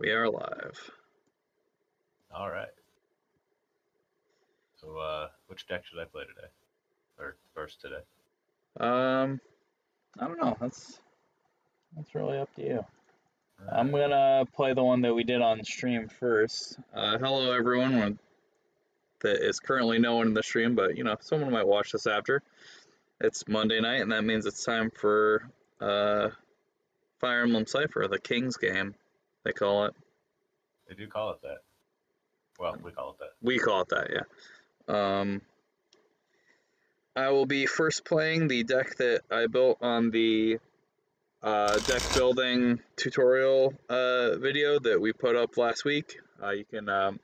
We are live. All right. So, which deck should I play today? Or first today? I don't know. That's really up to you. I'm gonna play the one that we did on stream first. Hello, everyone. That is currently no one in the stream, but you know, someone might watch this after. It's Monday night, and that means it's time for Fire Emblem Cipher, the King's game, they call it. They do call it that. Well, we call it that. We call it that, yeah. I will be first playing the deck that I built on the deck building tutorial video that we put up last week. You can go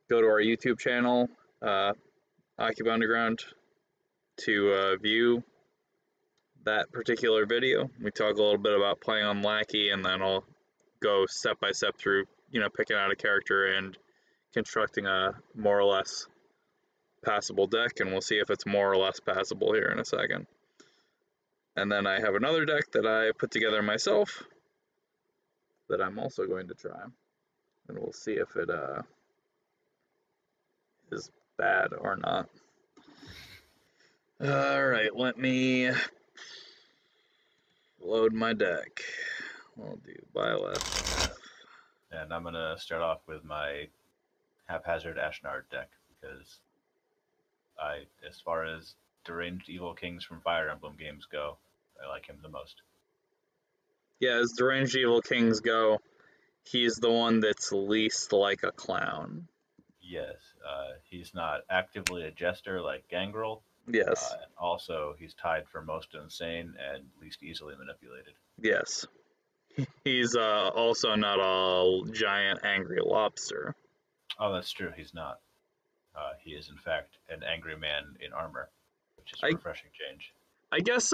to our YouTube channel, Akiba Underground, to view that particular video. We talk a little bit about playing on Lackey, and then I'll go step by step through, you know, picking out a character and constructing a more or less passable deck, and we'll see if it's more or less passable here in a second. And then I have another deck that I put together myself that I'm also going to try, and we'll see if it is bad or not. Alright, let me load my deck. I'll do Byleth. And I'm going to start off with my haphazard Ashnard deck, because as far as deranged evil kings from Fire Emblem games go, I like him the most. Yeah, as deranged evil kings go, he's the one that's least like a clown. Yes, he's not actively a jester like Gangrel. Yes. And also, he's tied for most insane and least easily manipulated. Yes. He's also not a giant angry lobster. Oh, that's true. He's not. He is, in fact, an angry man in armor, which is a refreshing change. I guess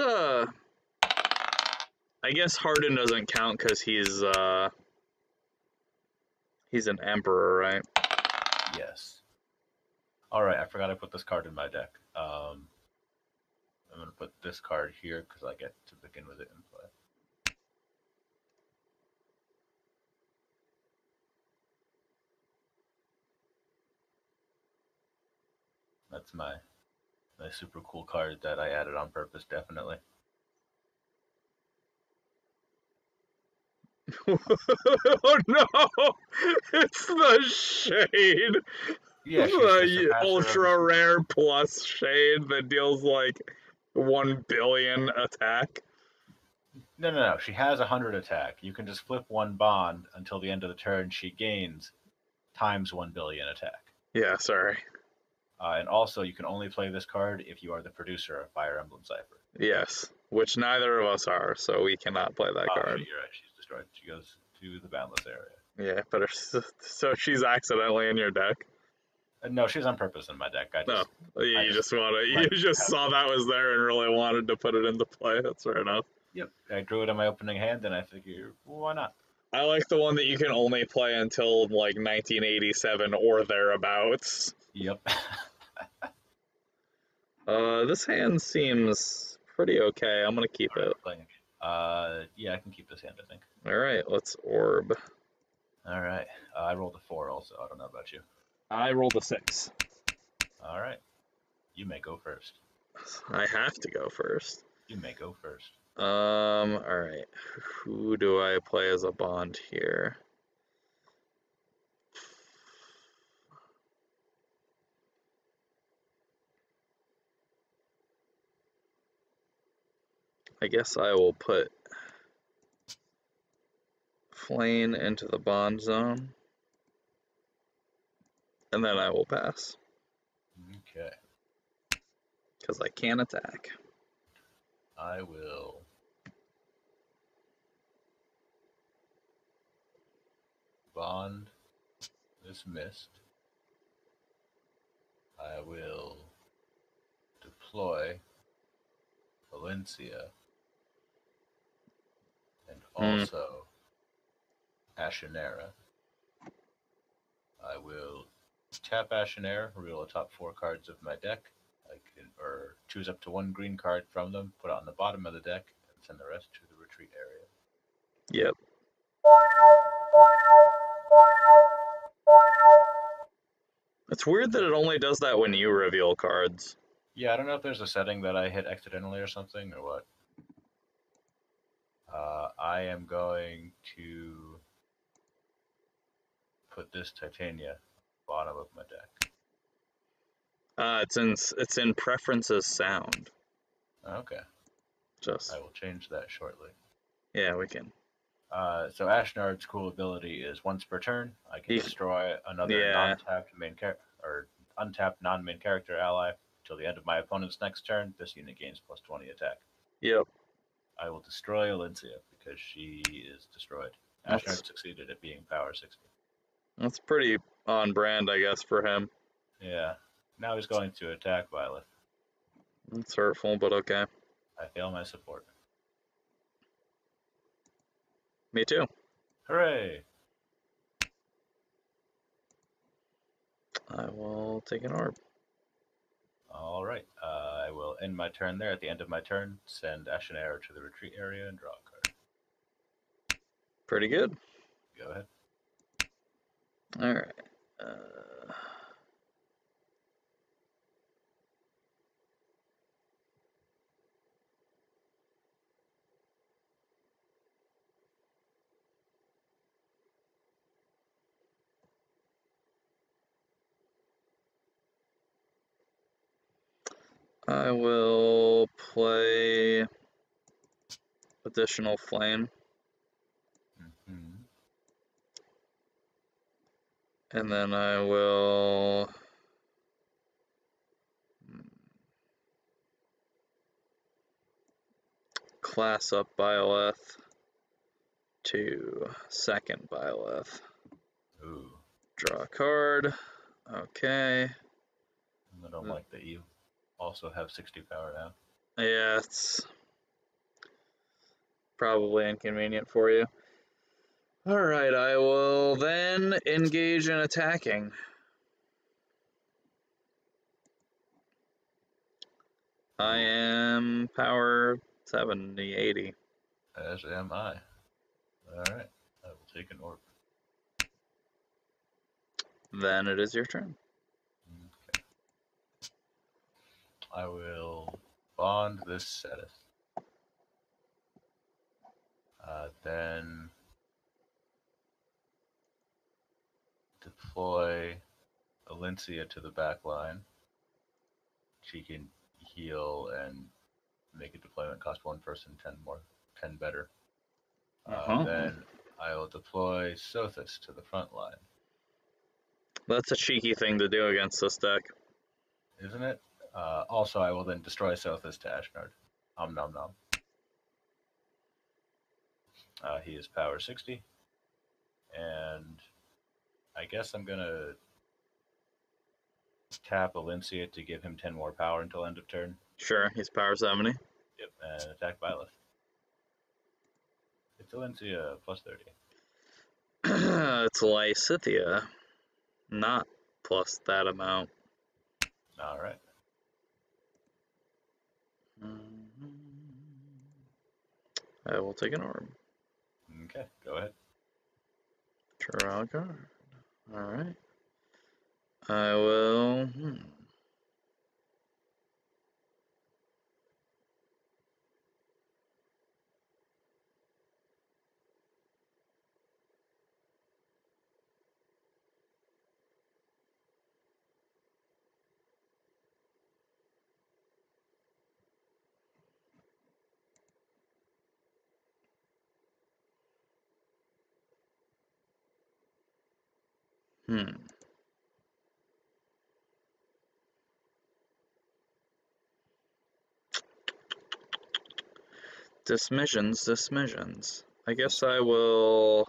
Harden doesn't count because he's an emperor, right? Yes. All right, I forgot I put this card in my deck. I'm going to put this card here because I get to begin with it in play. That's my super cool card that I added on purpose, definitely. Oh no! It's the shade! Yeah, the ultra rare plus shade that deals like 1 billion attack. No. She has 100 attack. You can just flip one bond until the end of the turn. She gains times 1 billion attack. Yeah, sorry. And also, you can only play this card if you are the producer of Fire Emblem Cipher. Yes, which neither of us are, so we cannot play that card. You're right. She's destroyed. She goes to the boundless area. Yeah, but so she's accidentally in your deck? No, she's on purpose in my deck. You just saw that was there and really wanted to put it into play. That's fair enough. Yep, I drew it in my opening hand, and I figured, well, why not? I like the one that you can only play until like 1987 or thereabouts. Yep. This hand seems pretty okay. I'm gonna keep it. Yeah, I can keep this hand, I think. All right, let's orb. All right, I rolled a 4 also. I don't know about you. I rolled a 6. All right, you may go first. I have to go first. You may go first. All right. Who do I play as a bond here? I guess I will put Flame into the bond zone, and then I will pass. Okay. Because I can't attack. I will bond this mist. I will deploy Valencia and also Ashenera. I will tap Ashenera, reveal the top 4 cards of my deck. Or choose up to 1 green card from them, put it on the bottom of the deck, and send the rest to the retreat area. Yep. It's weird that it only does that when you reveal cards. Yeah, I don't know if there's a setting that I hit accidentally or something or what. I am going to put this Titania bottom of my deck. It's in preferences sound. Okay. Just I will change that shortly. yeah, we can. So Ashnard's cool ability is once per turn, I can destroy another non-tapped main character or untapped non-main character ally till the end of my opponent's next turn. This unit gains +20 attack. Yep. I will destroy Alencia because she is destroyed. Ashnard succeeded at being power 60. That's pretty on brand, I guess, for him. Yeah. Now he's going to attack Violet. It's hurtful, but okay. I fail my support. Me too. Hooray! I will take an orb. All right. I will end my turn there. At the end of my turn, send Ashenair to the retreat area and draw a card. Pretty good. Go ahead. All right. I will play additional flame. Mm-hmm. And then I will class up Byleth to second Byleth. Ooh. Draw a card. Okay. I don't like that you also have 60 power now. Yeah, it's probably inconvenient for you. Alright, I will then engage in attacking. I am power 70, 80. As am I. Alright. I will take an orb. Then it is your turn. Okay. I will bond this Cetus. Then deploy Alencia to the back line. She can heal and make a deployment cost one person 10 better. Then I will deploy Sothis to the front line. That's a cheeky thing to do against this deck. Isn't it? Also, I will then destroy Sothis to Ashnard. Nom nom. He is power 60. And I guess I'm going to tap Alencia to give him 10 more power until end of turn. Sure, he's power 70. Yep, and attack Byleth. It's Alencia plus 30. It's Lysithea, not plus that amount. Alright. I will take an orb. Okay, go ahead. Draw a card. Alright. I will... Dismissions. I guess I will...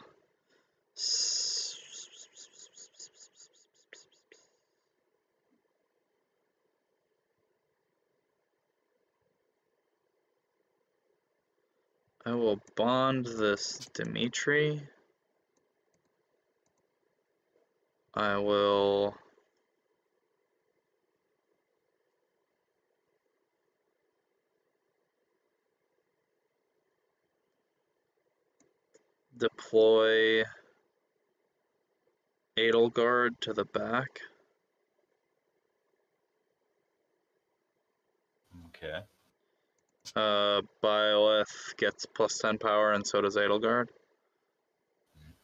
I will bond this Dimitri. I will... deploy Edelgard to the back. Okay. Byleth gets plus 10 power, and so does Edelgard.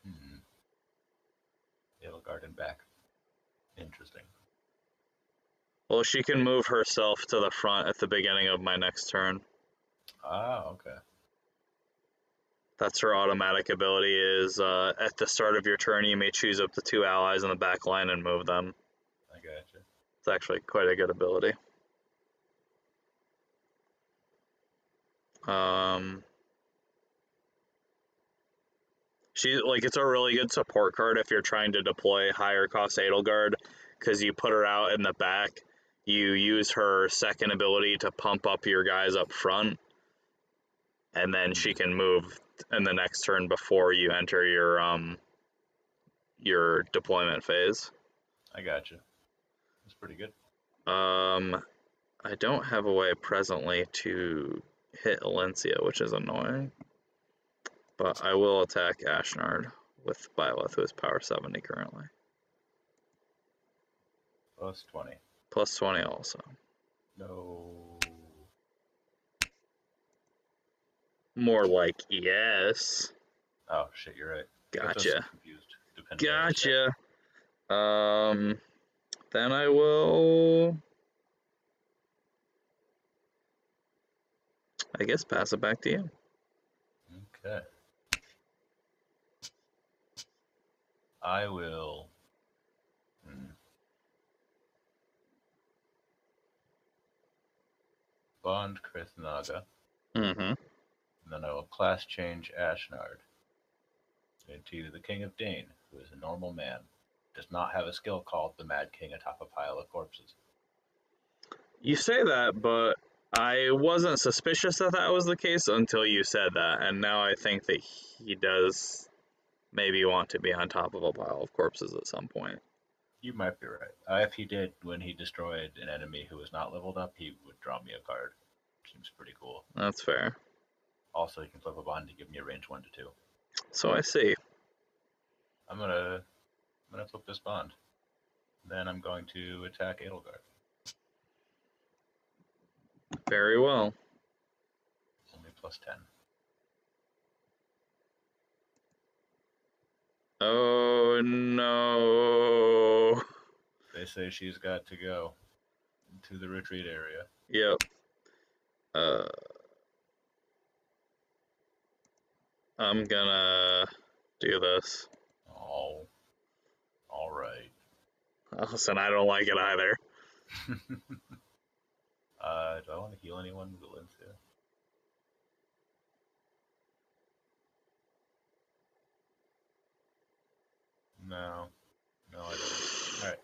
Mm-hmm. Edelgard and back. Interesting. Well, she can move herself to the front at the beginning of my next turn. Ah, okay. That's her automatic ability is at the start of your turn, you may choose up to 2 allies in the back line and move them. I gotcha. It's actually quite a good ability. It's a really good support card if you're trying to deploy higher cost Edelgard, because you put her out in the back, you use her second ability to pump up your guys up front, and then she can move in the next turn before you enter your deployment phase. I gotcha. That's pretty good. I don't have a way presently to hit Alencia, which is annoying. But I will attack Ashnard with Byleth, who is power 70 currently. Plus 20. Plus 20 also. No. More like yes. Oh, shit, you're right. Gotcha. Confused, depending Gotcha. Then I will, I guess, pass it back to you. Okay. I will. Bond Krithnaga. Mm-hmm. And then I will class change Ashnard into the King of Dane, who is a normal man. Does not have a skill called the Mad King atop a pile of corpses. You say that, but I wasn't suspicious that that was the case until you said that, and now I think that he does maybe want to be on top of a pile of corpses at some point. You might be right. If he did, when he destroyed an enemy who was not leveled up, he would draw me a card. Seems pretty cool. That's fair. Also, he can flip a bond to give me a range 1 to 2. So I see. I'm gonna flip this bond. Then I'm going to attack Edelgard. Very well. Only plus 10. Oh no. They say she's got to go to the retreat area. Yep. I'm gonna do this. Oh. Alright. Listen, I don't like it either. Do I want to heal anyone with Valencia? No. No, I don't. Alright.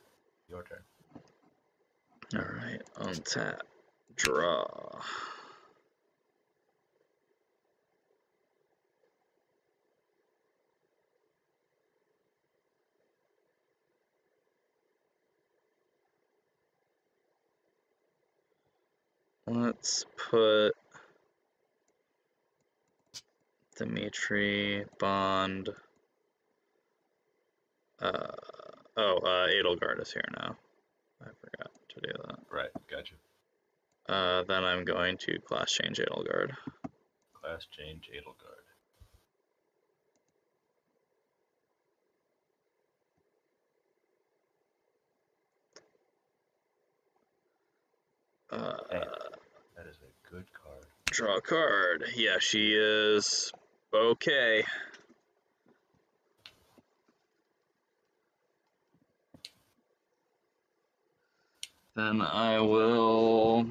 Your turn. Alright, untap. Draw. Let's put Dimitri, Bond. Edelgard is here now. I forgot to do that. Right, gotcha. Then I'm going to class change Edelgard. Class change Edelgard. That is a good card. Draw a card. Yeah, she is okay. Then I will.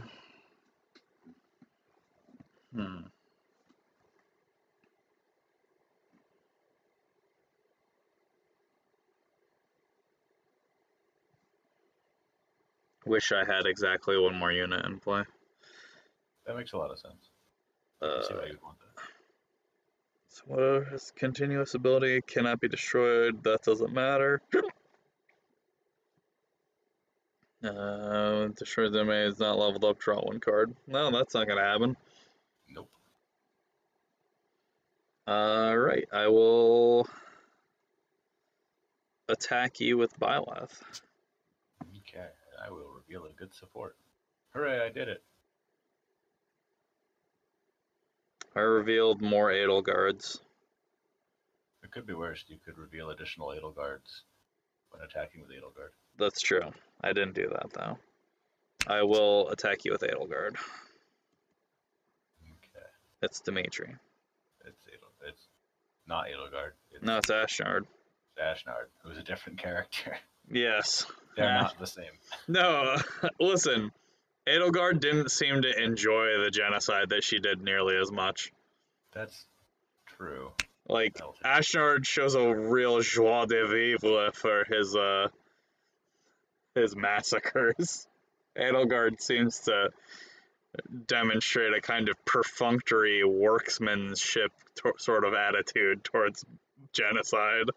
Wish I had exactly one more unit in play. That makes a lot of sense. I can see why you'd want that. So what is continuous ability? Cannot be destroyed. That doesn't matter. Destroy the enemy is not leveled up. Draw one card. No, that's not gonna happen. Nope. Right. I will attack you with Byleth. Okay, I will reveal a good support. Hooray, I did it. I revealed more Edelgards. It could be worse. You could reveal additional Edelgards when attacking with Edelgard. That's true. I didn't do that, though. I will attack you with Edelgard. Okay. It's Dimitri. It's not Edelgard. No, it's Ashnard. It's Ashnard, who's a different character. Yes. They're not the same. No, listen. Edelgard didn't seem to enjoy the genocide that she did nearly as much. That's true. Like, Ashnard shows a real joie de vivre for his massacres. Edelgard seems to demonstrate a kind of perfunctory workmanship sort of attitude towards genocide.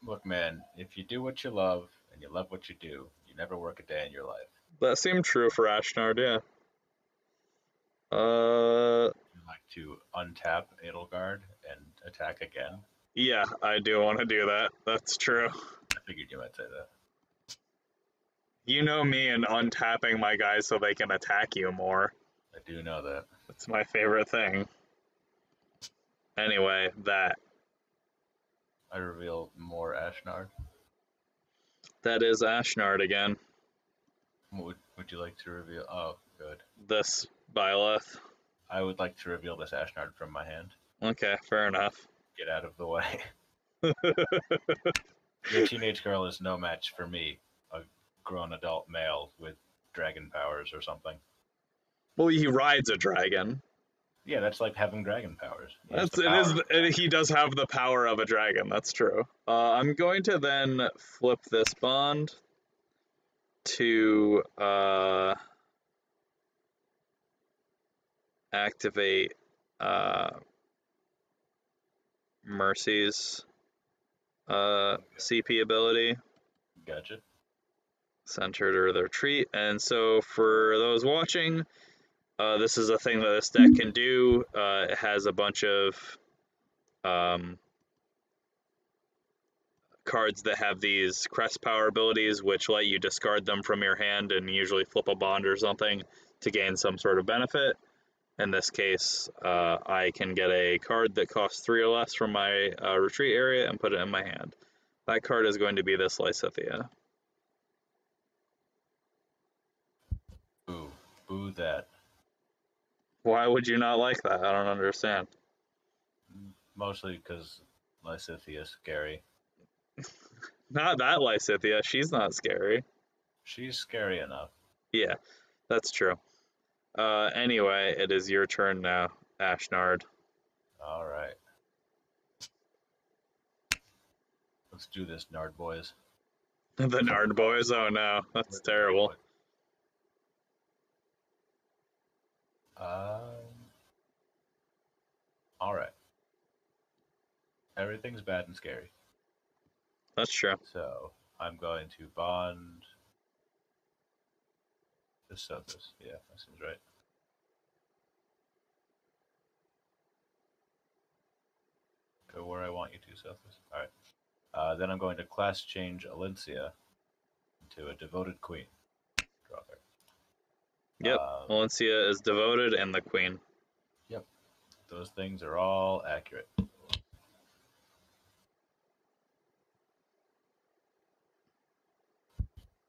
Look, man, if you do what you love and you love what you do, you never work a day in your life. That seemed true for Ashnard, yeah. You like to untap Edelgard and attack again? Yeah, I do want to do that. That's true. I figured you might say that. You know me and untapping my guys so they can attack you more. I do know that. It's my favorite thing. Anyway, that. I revealed more Ashnard. That is Ashnard again. What would you like to reveal? Oh, good. This Byleth. I would like to reveal this Ashnard from my hand. Okay, fair enough. Get out of the way. Your teenage girl is no match for me, a grown adult male with dragon powers or something. Well, he rides a dragon. Yeah, that's like having dragon powers. He does have the power of a dragon. That's true. I'm going to then flip this bond to activate Mercy's CP ability. Gotcha. Send her to the retreat. And so for those watching, this is a thing that this deck can do. It has a bunch of cards that have these crest power abilities, which let you discard them from your hand and usually flip a bond or something to gain some sort of benefit. In this case, I can get a card that costs 3 or less from my retreat area and put it in my hand. That card is going to be this Lysithea. Boo. Boo that. Why would you not like that? I don't understand. Mostly because Lysithea is scary. Not that Lysithea. She's not scary. She's scary enough. Yeah, that's true. Anyway, it is your turn now, Ashnard. Alright. Let's do this, Nard boys. The Nard boys? Oh no, that's terrible. Alright. Everything's bad and scary. That's true. So, I'm going to bond the Sophis. Yeah, that seems right. Go where I want you to, Sophis. Alright. Then I'm going to class change Alencia into a devoted queen. Draw card. Yep, Alencia is devoted and the queen. Yep. Those things are all accurate.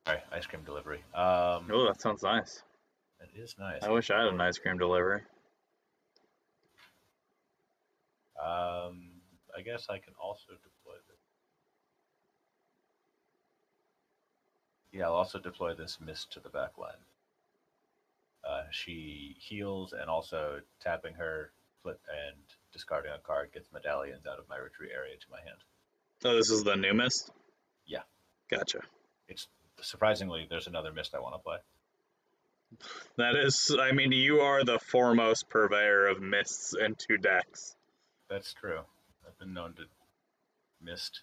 Alright, ice cream delivery. Oh, that sounds nice. It is nice. I wish I had an ice cream delivery. I guess I can also deploy this. Yeah, I'll also deploy this mist to the back line. She heals, and also tapping her, flip, and discarding a card gets medallions out of my retreat area to my hand. Oh, this is the new mist? Yeah. Gotcha. It's surprisingly, there's another mist I want to play. That is, I mean, you are the foremost purveyor of mists into decks. That's true. I've been known to mist.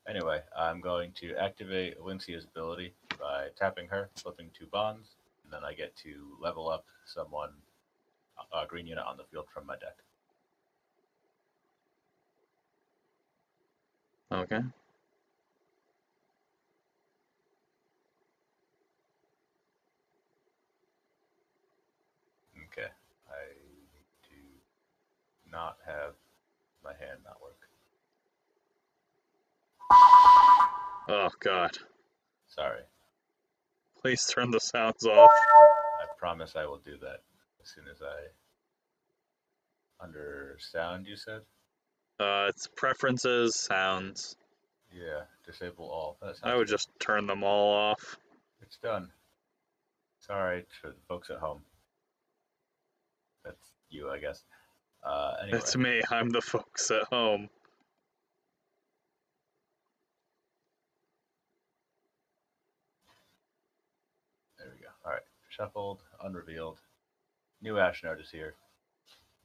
Anyway, I'm going to activate Alencia's ability by tapping her, flipping 2 bonds, and then I get to level up someone, a green unit on the field from my deck. Okay. Okay. I need to not have my hand not work. Oh, God. Sorry. Please turn the sounds off. I promise I will do that as soon as I... Under sound, you said? It's preferences, sounds. Yeah, disable all. That sounds I would good. just turn them all off. It's done. Sorry for the folks at home. That's you, I guess. Anyway. It's me. I'm the folks at home. There we go. All right. Shuffled, unrevealed. New Ashnard is here.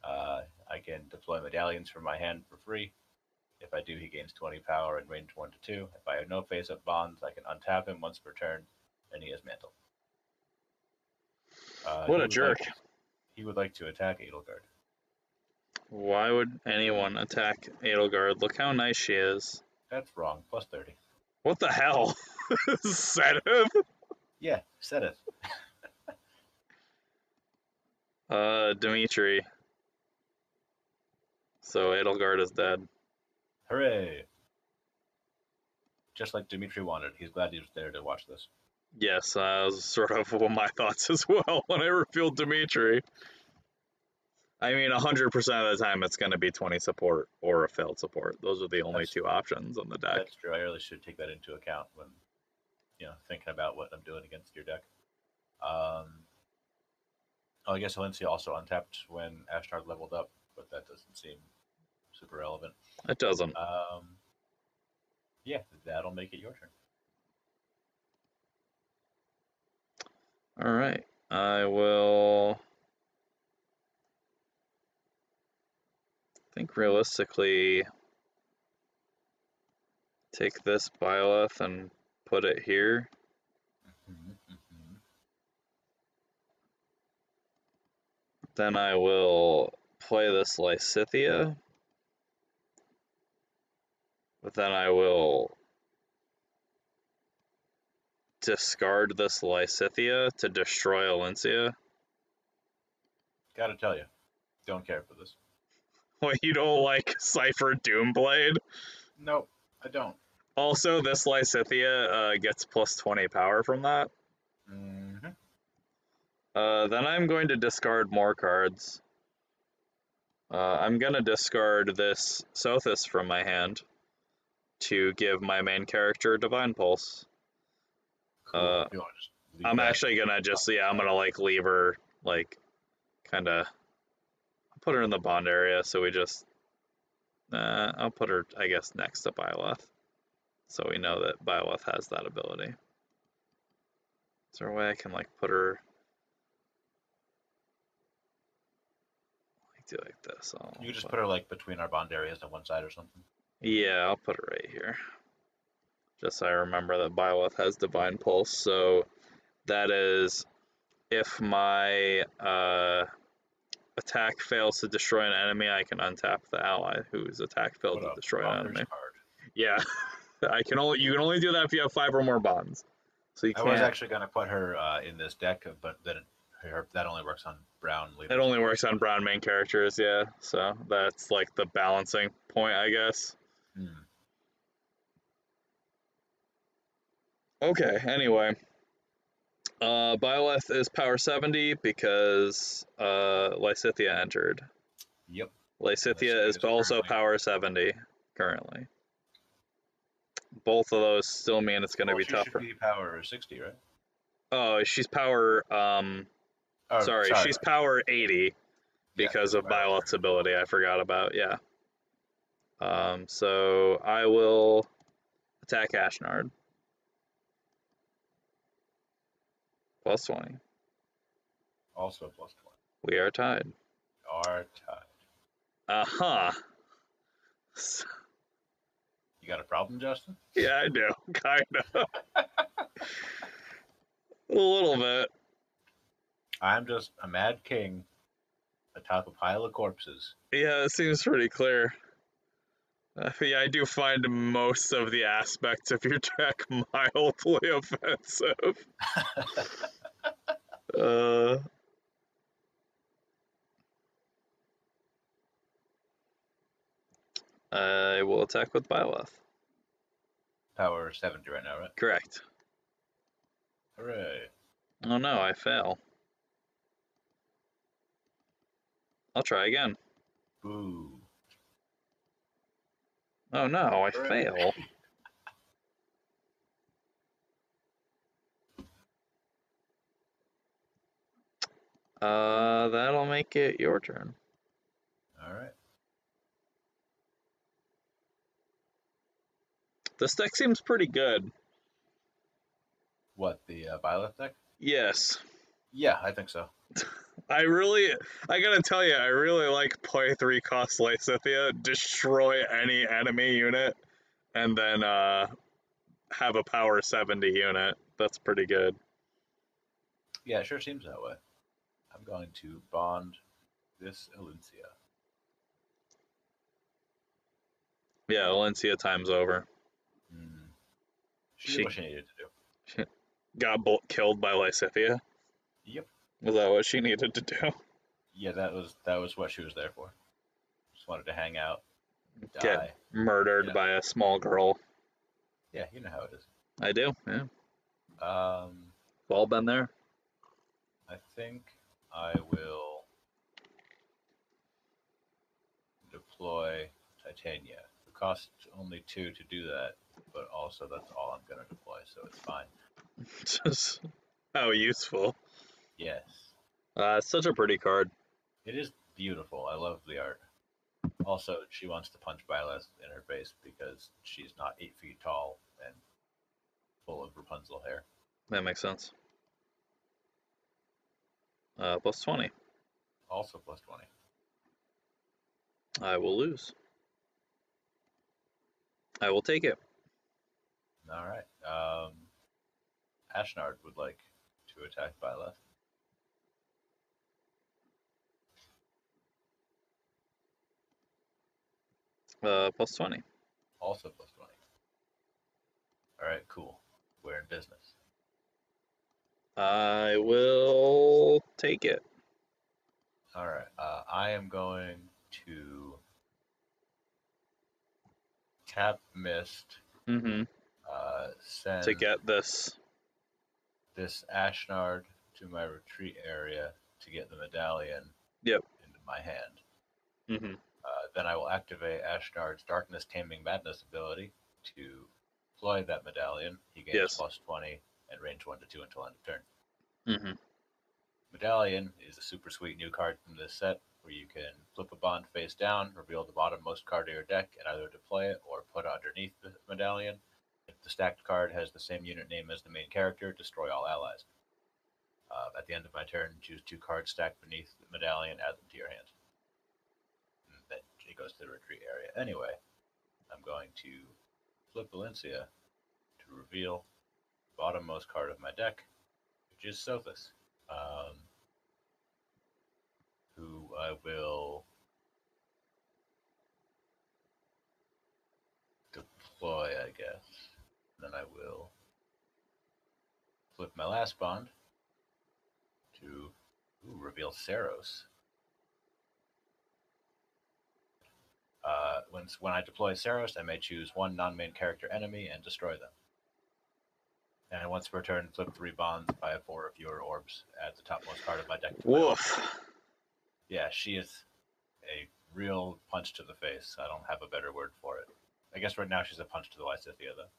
I can deploy medallions from my hand for free. If I do, he gains 20 power in range 1 to 2. If I have no face-up bonds, I can untap him once per turn, and he has mantle. What a jerk. He would like to attack Edelgard. Why would anyone attack Edelgard? Look how nice she is. That's wrong. Plus 30. What the hell? Sedative? Yeah, said it. Dimitri. So Edelgard is dead. Hooray! Just like Dimitri wanted. He's glad he was there to watch this. Yes, that was sort of one of my thoughts as well when I revealed Dimitri. I mean, 100% of the time it's going to be 20 support or a failed support. Those are the only two options on the deck. That's true. I really should take that into account when, thinking about what I'm doing against your deck. I guess Valencia also untapped when Ashnard leveled up, but that doesn't seem super relevant. It doesn't. Yeah, that'll make it your turn. All right. I will... I think realistically take this Byleth and put it here. Then I will play this Lysithea. But then I will discard this Lysithea to destroy Alencia. Gotta tell you, don't care for this. Well, you don't like Cipher Doomblade? Nope, I don't. Also, this Lysithea gets plus 20 power from that. Mm-hmm. Then I'm going to discard more cards. I'm going to discard this Sothis from my hand to give my main character Divine Pulse. Cool. I'm actually going to just, I'm going to, leave her, kind of, put her in the bond area, so we just, I'll put her, I guess, next to Byleth, so we know that Byleth has that ability. Is there a way I can, put her, do like this? You could just put her, between our bond areas on one side or something. Yeah, I'll put her right here. Just so I remember that Byleth has Divine Pulse, so that is, if my attack fails to destroy an enemy, I can untap the ally whose attack failed to destroy an enemy. Card. Yeah, you can only do that if you have 5 or more bonds. So you can't. I was actually going to put her in this deck, but then that only works on brown leaders. It only works on brown main characters, yeah. So that's the balancing point, I guess. Okay, anyway. Byleth is power 70 because Lysithea entered. Yep. Lysithea is also power 70 currently. Both of those still mean it's going to be tougher. She should be power 60, right? Oh, she's power... sorry, she's power 80 because of Byleth's ability. I forgot about, yeah. So I will attack Ashnard. Plus 20. Also plus 20. We are tied. Uh-huh. You got a problem, Justin? Yeah, I do. Kind of. A little bit. I'm just a mad king atop a pile of corpses. Yeah, it seems pretty clear. Yeah, I do find most of the aspects of your deck mildly offensive. I will attack with Byleth. Power 70 right now, right? Correct. Hooray. Oh no, I fail. I'll try again. Boo. Oh no, I Hooray. fail. That'll make it your turn. Alright. This deck seems pretty good. What, the Violet deck? Yes. Yeah, I think so. I gotta tell you, I really like play 3 cost Lysithea, destroy any enemy unit, and then have a power 70 unit. That's pretty good. Yeah, it sure seems that way. I'm going to bond this Elincia. Yeah, Valencia time's over. She did what she needed to do. She got killed by Lysithea. Yep. Was that what she needed to do? Yeah, that was what she was there for. Just wanted to hang out, die. Get murdered by a small girl. Yeah, you know how it is. I do, yeah. We've all been there. I think I will deploy Titania. It costs only 2 to do that, but also that's all I'm going to deploy, so it's fine. Just how useful. Yes. It's such a pretty card. It is beautiful. I love the art. Also, she wants to punch Byleth in her face because she's not 8 feet tall and full of Rapunzel hair. That makes sense. Plus 20. Also plus 20. I will lose. I will take it. All right. Ashnard would like to attack Byleth. Plus 20. Also plus 20. All right, cool. We're in business. I will take it. All right. I am going to tap Mist. Mm-hmm. Send To get this Ashnard to my retreat area to get the medallion into my hand. Mm-hmm. Then I will activate Ashnard's Darkness Taming Madness ability to deploy that medallion. He gains plus 20 and range 1 to 2 until end of turn. Mm-hmm. Medallion is a super sweet new card from this set where you can flip a bond face down, reveal the bottommost card of your deck, and either deploy it or put it underneath the medallion. If the stacked card has the same unit name as the main character, destroy all allies. At the end of my turn, choose 2 cards stacked beneath the medallion, add them to your hand. And then it goes to the retreat area. Anyway, I'm going to flip Valencia to reveal the bottommost card of my deck, which is Sophis, who I will deploy, I guess. Then I will flip my last bond to reveal Saros. When I deploy Saros, I may choose 1 non-main character enemy and destroy them. And once per turn, flip 3 bonds if I have 4 or fewer orbs. Add the topmost card of my deck to my Woof. Yeah, she is a real punch to the face. I don't have a better word for it. I guess right now she's a punch to the Lysithea, though.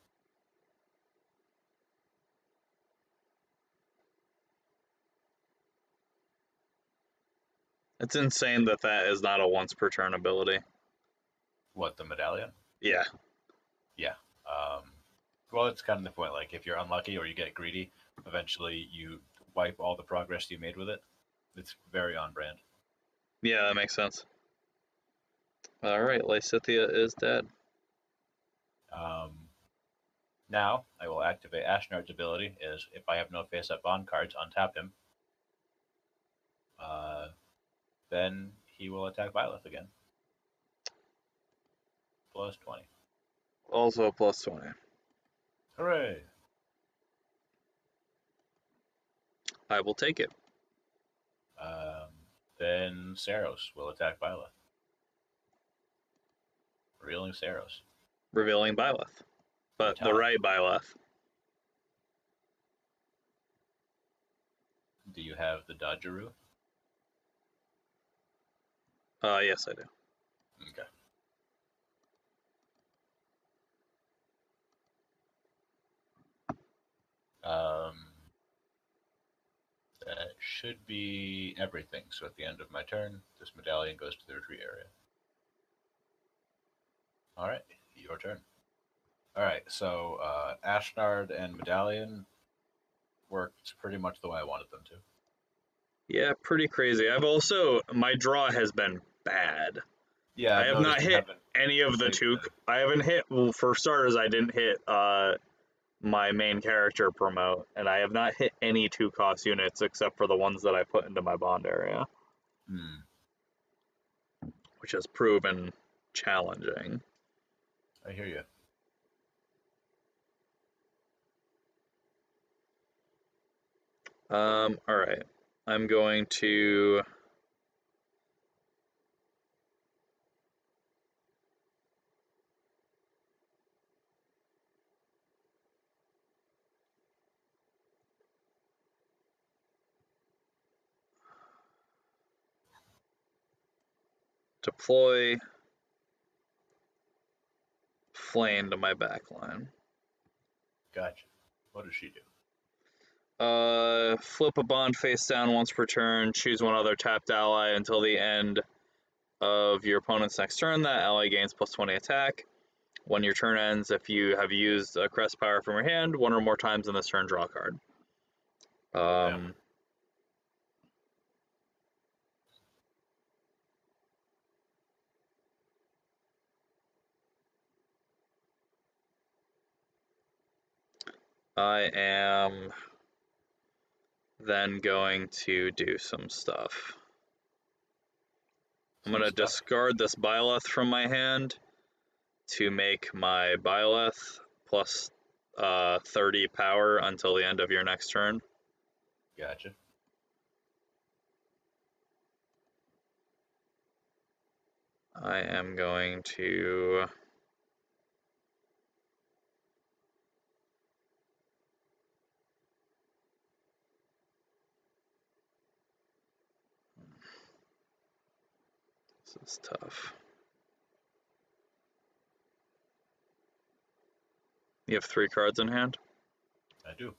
It's insane that that is not a once per turn ability. What, the medallion? Yeah. Yeah. Well, it's kind of the point. Like, if you're unlucky or you get greedy, eventually you wipe all the progress you made with it. It's very on brand. Yeah, that makes sense. All right, Lysithea is dead. Now, I will activate Ashnard's ability, is if I have no face-up bond cards, untap him. Then he will attack Byleth again. Plus 20. Also plus 20. Hooray! I will take it. Then Saros will attack Byleth. Revealing Saros. Revealing Byleth. But the right Byleth. Do you have the Dodgeroo? Yes, I do. Okay. That should be everything. So at the end of my turn, this medallion goes to the retreat area. All right, your turn. All right, so Ashnard and Medallion worked pretty much the way I wanted them to. Yeah, pretty crazy. My draw has been bad. Yeah, I have not hit any of the two. I haven't hit, well, for starters, I didn't hit my main character promote, and I have not hit any 2-cost units except for the ones that I put into my bond area. Which has proven challenging. I hear you. Alright. I'm going to deploy Flame to my backline. Gotcha. What does she do? Flip a bond face down once per turn, choose one other tapped ally until the end of your opponent's next turn. That ally gains +20 attack. When your turn ends, if you have used a crest power from your hand, one or more times in this turn, draw a card. I am then going to do some stuff. I'm going to discard this Byleth from my hand to make my Byleth plus 30 power until the end of your next turn. Gotcha. I am going to this is tough. You have 3 cards in hand? I do.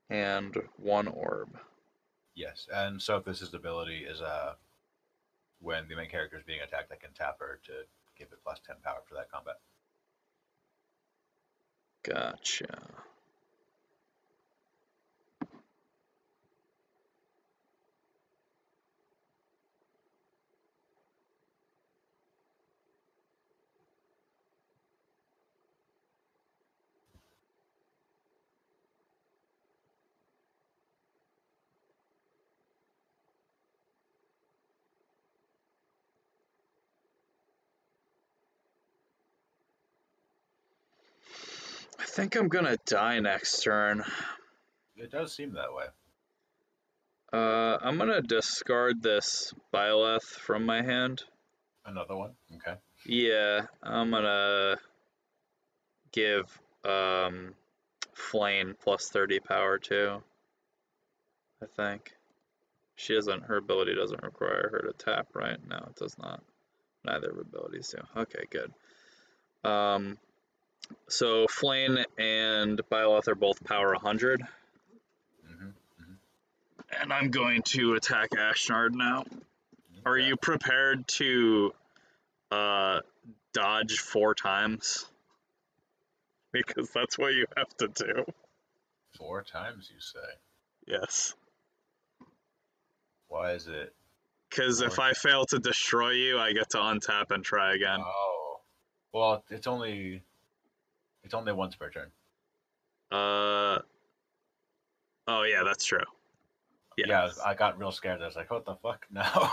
And 1 orb. Yes, and Sothis' ability is when the main character is being attacked, I can tap her to give it +10 power for that combat. Gotcha. I think I'm gonna die next turn. It does seem that way. I'm gonna discard this Byleth from my hand. Another one? Okay. Yeah, I'm gonna give Flame +30 power too. I think. Her ability doesn't require her to tap, right? No, it does not. Neither abilities do. Okay, good. So Flame and Byleth are both power 100. And I'm going to attack Ashnard now. Okay. Are you prepared to dodge 4 times? Because that's what you have to do. 4 times, you say? Yes. Why is it? Because if I fail to destroy you, I get to untap and try again. Oh. Well, it's only once per turn. Oh yeah, that's true. Yes. Yeah, I got real scared. I was like, what the fuck? No. I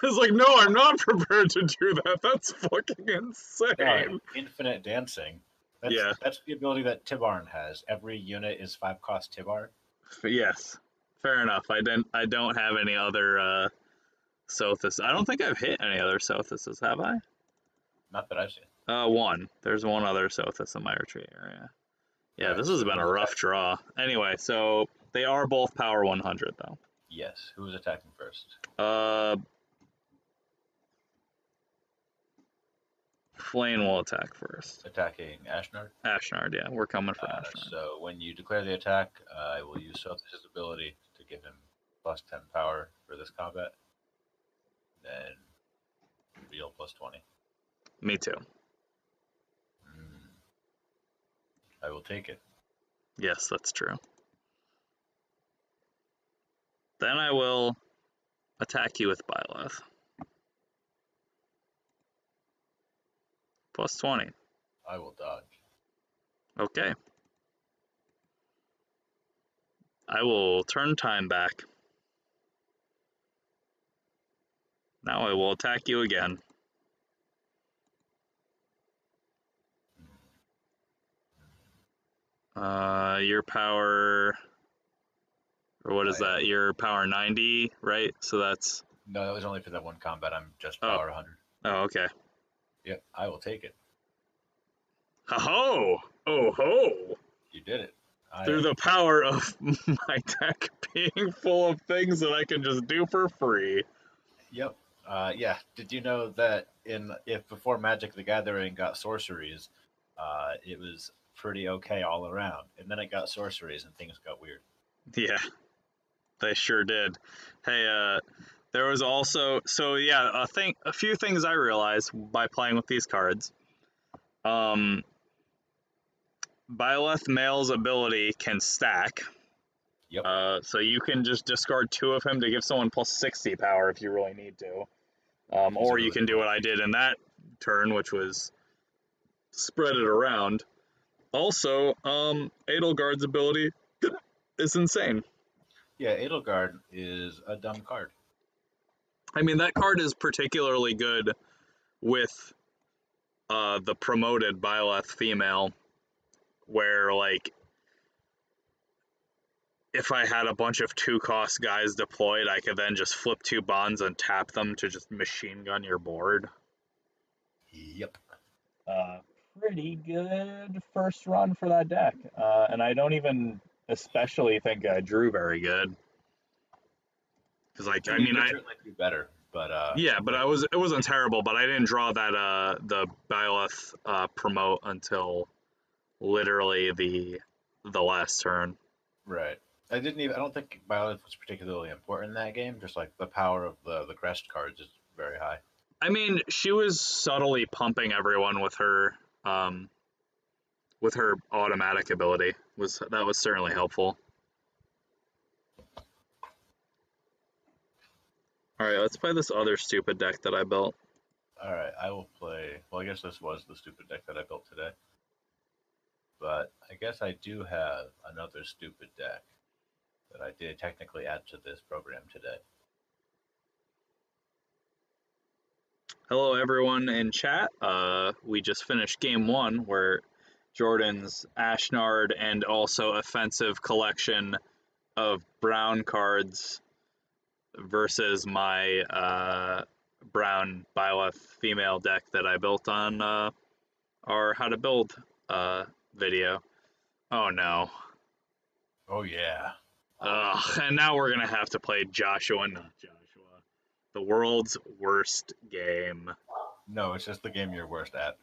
was like, no, I'm not prepared to do that. That's fucking insane. No, infinite dancing. That's the ability that Tibarn has. Every unit is 5-cost Tibarn. Yes. Fair enough. I don't have any other Sothis. I don't think I've hit any other Sothises, have I? Not that I've seen. One. There's one other Sothis in my retreat area. Yeah, Alright, this has so been a who's rough attacking? draw. Anyway, so they are both power 100 though. Yes. Who's attacking first? Flane will attack first. Attacking Ashnard. Ashnard, yeah, we're coming for Ashnard. So when you declare the attack, I will use Sothis' ability to give him plus 10 power for this combat. Then reveal plus 20. Me too. I will take it. Yes, that's true. Then I will attack you with Byleth. Plus 20. I will dodge. Okay. I will turn time back. Now I will attack you again. Your power, or what is that? Your power 90, right? So that's... No, that was only for that one combat. I'm just power 100. Oh, okay. Yep, I will take it. Ho-ho! Oh-ho! You did it. Through the power of my deck being full of things that I can just do for free. Yep. Yeah. Did you know that if before Magic the Gathering got sorceries, it was pretty okay all around, and then it got sorceries and things got weird. Yeah, they sure did. Hey, there was also, so yeah, a few things I realized by playing with these cards. Byleth Mail's ability can stack. Yep. So you can just discard 2 of him to give someone plus 60 power if you really need to. Or you can do what I did in that turn, which was spread it around. Also, Edelgard's ability is insane. Yeah, Edelgard is a dumb card. I mean, that card is particularly good with the promoted Byleth female, where, like, if I had a bunch of 2-cost guys deployed, I could then just flip 2 bonds and tap them to just machine gun your board. Yep. Pretty good first run for that deck. And I don't even especially think I drew very good. Because, like, I mean, I certainly do better, but yeah, but it wasn't terrible. But I didn't draw that the Byleth promote until literally the last turn. Right. I don't think Byleth was particularly important in that game. Just like the power of the crest cards is very high. I mean, she was subtly pumping everyone with her automatic ability. That was certainly helpful. Alright, let's play this other stupid deck that I built. Alright, I will play... Well, I guess this was the stupid deck that I built today. But I guess I do have another stupid deck that I did technically add to this program today. Hello everyone in chat. We just finished game 1 where Jordan's Ashnard and also offensive collection of brown cards versus my brown Byleth female deck that I built on our how to build video. Oh no. Oh yeah. Ugh, and now we're gonna have to play Joshua, not Joshua. The world's worst game. No, it's just the game you're worst at.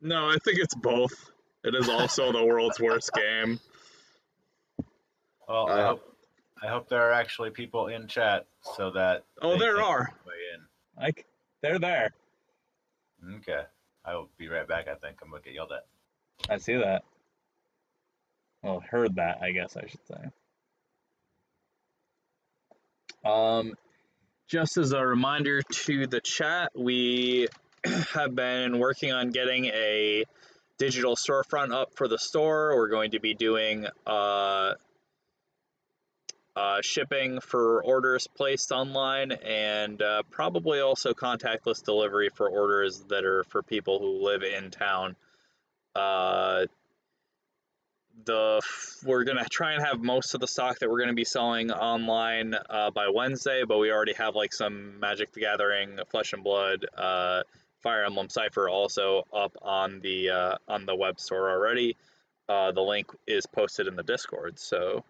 No, I think it's both. It is also the world's worst game. Well, I hope there are actually people in chat so that. Oh, there are. Weigh in. Like, they're there. Okay, I will be right back. I think I'm gonna get yelled at. I see that. Well, heard that, I guess I should say. Just as a reminder to the chat, we have been working on getting a digital storefront up for the store. We're going to be doing shipping for orders placed online, and probably also contactless delivery for orders that are for people who live in town. We're going to try and have most of the stock that we're going to be selling online by Wednesday, but we already have like some Magic the Gathering Flesh and Blood Fire Emblem Cipher also up on the web store already. The link is posted in the Discord, so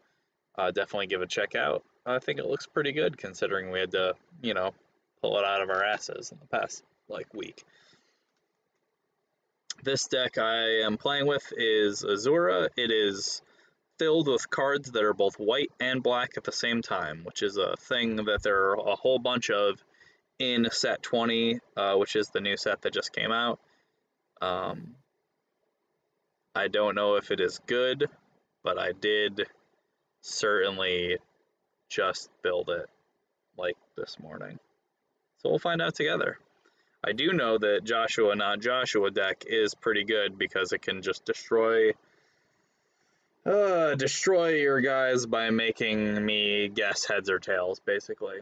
definitely give it a check out. I think it looks pretty good considering we had to, pull it out of our asses in the past week. This deck I am playing with is Azura. It is filled with cards that are both white and black at the same time, which is a thing that there are a whole bunch of in set 20, which is the new set that just came out. I don't know if it is good, but I did certainly just build it this morning. So we'll find out together. I do know that Joshua Not Joshua deck is pretty good because it can just destroy your guys by making me guess heads or tails, basically.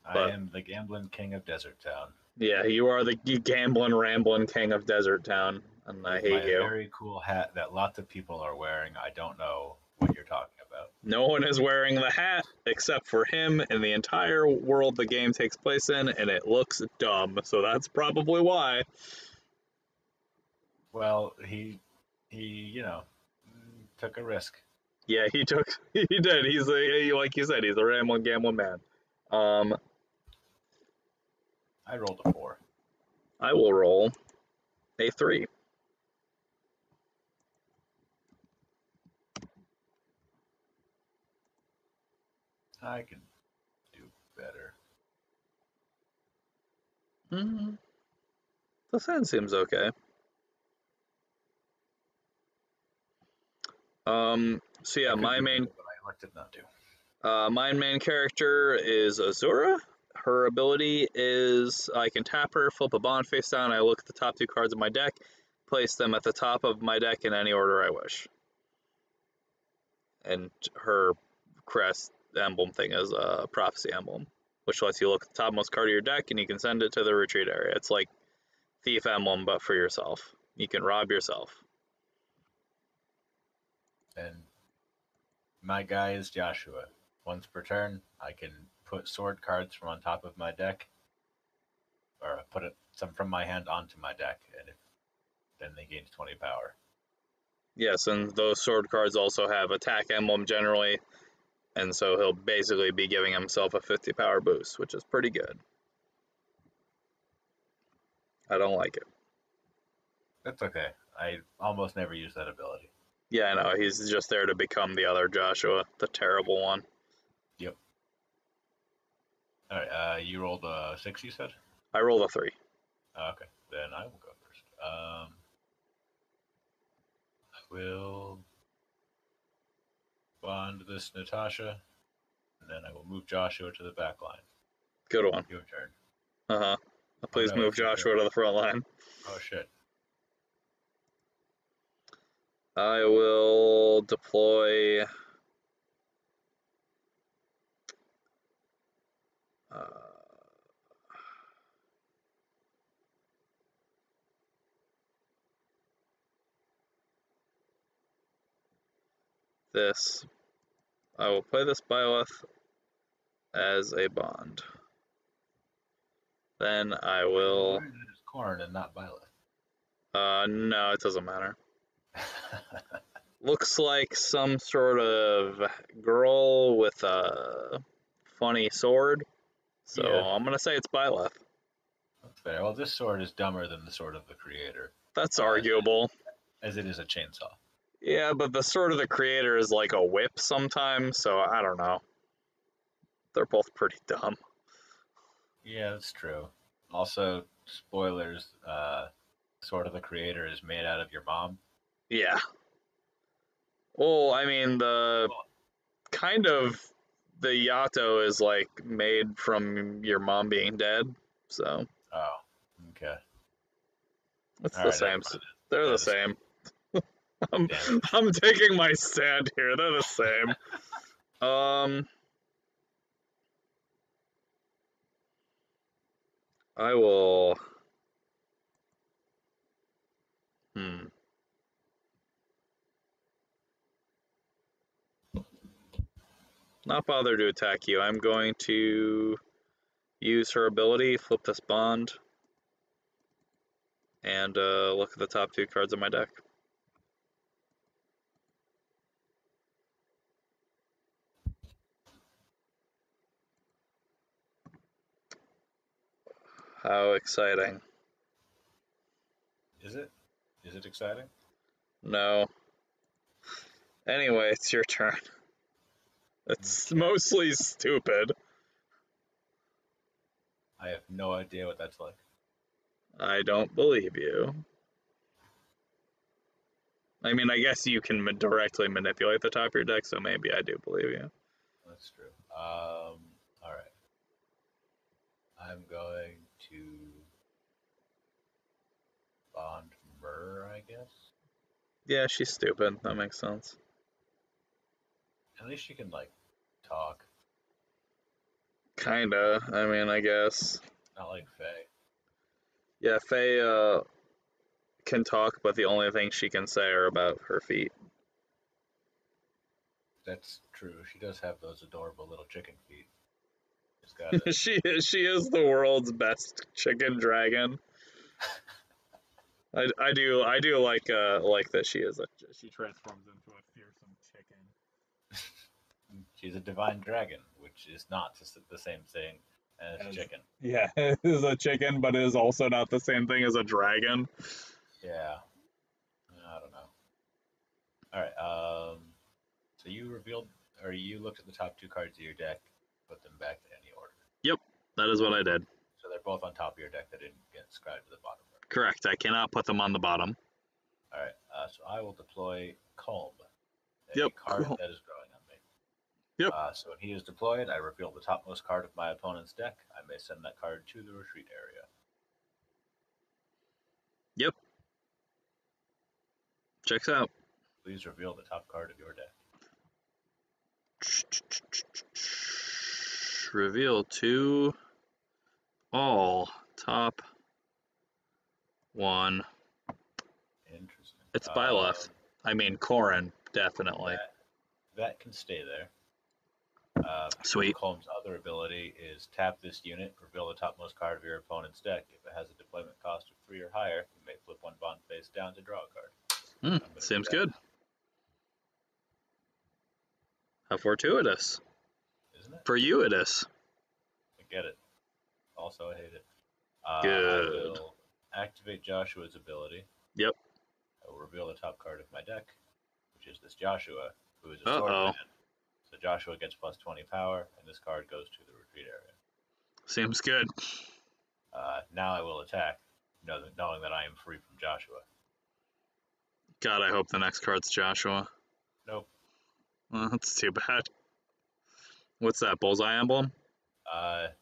I am the gambling king of Desert Town. Yeah, you are the gambling, rambling king of Desert Town, and I hate you. My very cool hat that lots of people are wearing. I don't know what you're talking about. No one is wearing the hat except for him in the entire world the game takes place in, and it looks dumb, so that's probably why. Well, he took a risk. Yeah, he did. He's like you said, he's a rambling, gambling man. I rolled a 4. I will roll a 3. I can do better. The sound seems okay. So yeah, my main character is Azura. Her ability is I can tap her, flip a bond face down, I look at the top 2 cards of my deck, place them at the top of my deck in any order I wish. And her crest emblem thing is a prophecy emblem, which lets you look at the topmost card of your deck and you can send it to the retreat area. It's like Thief emblem, but for yourself. You can rob yourself. And my guy is Joshua. Once per turn, I can put sword cards from on top of my deck, or put some from my hand onto my deck, and then they gain 20 power. Yes, and those sword cards also have attack emblem generally, and so he'll basically be giving himself a 50 power boost, which is pretty good. I don't like it. That's okay. I almost never use that ability. Yeah, I know. He's just there to become the other Joshua, the terrible one. Yep. All right. You rolled a 6, you said? I rolled a 3. Okay. Then I will go first. I will bond this Natasha, and then I will move Joshua to the back line. Good one. Your turn. Uh-huh. Please move Joshua to the front line. Oh, shit. I will deploy... this. I will play this Byleth as a bond. Then I will... It's corn and not Byleth. No, it doesn't matter. Looks like some sort of girl with a funny sword. So yeah. I'm going to say it's Byleth. That's fair. Well, this sword is dumber than the sword of the creator. That's arguable. As it is a chainsaw. Yeah, but the sword of the creator is like a whip sometimes, so I don't know. They're both pretty dumb. Yeah, that's true. Also, spoilers, sword of the creator is made out of your mom. Yeah. Well, I mean, the Yato is like made from your mom being dead, so. Oh, okay. It's the same. They're the same. I'm taking my stand here. They're the same. I will. Not bother to attack you. I'm going to use her ability, flip this bond. and look at the top 2 cards of my deck. How exciting. Is it? Is it exciting? No. Anyway, it's your turn. It's mostly stupid. I have no idea what that's like. I don't believe you. I mean, I guess you can directly manipulate the top of your deck, so maybe I do believe you. That's true. All right. I'm going to bond Myrrh, I guess. Yeah, she's stupid. That makes sense. At least she can like talk. Kinda. I mean, I guess. Not like Faye. Yeah, Faye can talk, but the only thing she can say are about her feet. That's true. She does have those adorable little chicken feet. She's got it. she is the world's best chicken dragon. I do like that she transforms into a fearsome chicken. She's a divine dragon, which is not the same thing as chicken. Yeah, it is a chicken, but it is also not the same thing as a dragon. Yeah. I don't know. All right. So you looked at the top 2 cards of your deck, put them back in any order. Yep, that is what I did. So they're both on top of your deck. They didn't get scribed to the bottom. Right? Correct. I cannot put them on the bottom. All right. So I will deploy Calm, a Yep. card that is growing on me. Yep. So when he is deployed, I reveal the topmost card of my opponent's deck. I may send that card to the retreat area. Yep. Checks out. Please reveal the top card of your deck. Reveal 2 all top 1. Interesting. It's Byleth. I mean, Corrin, definitely. That can stay there. Sweet. Colm's other ability is tap this unit, reveal the topmost card of your opponent's deck. If it has a deployment cost of 3 or higher, you may flip 1 bond face down to draw a card. Seems good. How fortuitous. Isn't it? For you, it is. I get it. Also, I hate it. Good. I will activate Joshua's ability. Yep. I will reveal the top card of my deck, which is this Joshua, who is a swordman. So Joshua gets plus 20 power, and this card goes to the retreat area. Seems good. Now I will attack, knowing that I am free from Joshua. God, I hope the next card's Joshua. Nope. Well, that's too bad. What's that, Bullseye Emblem?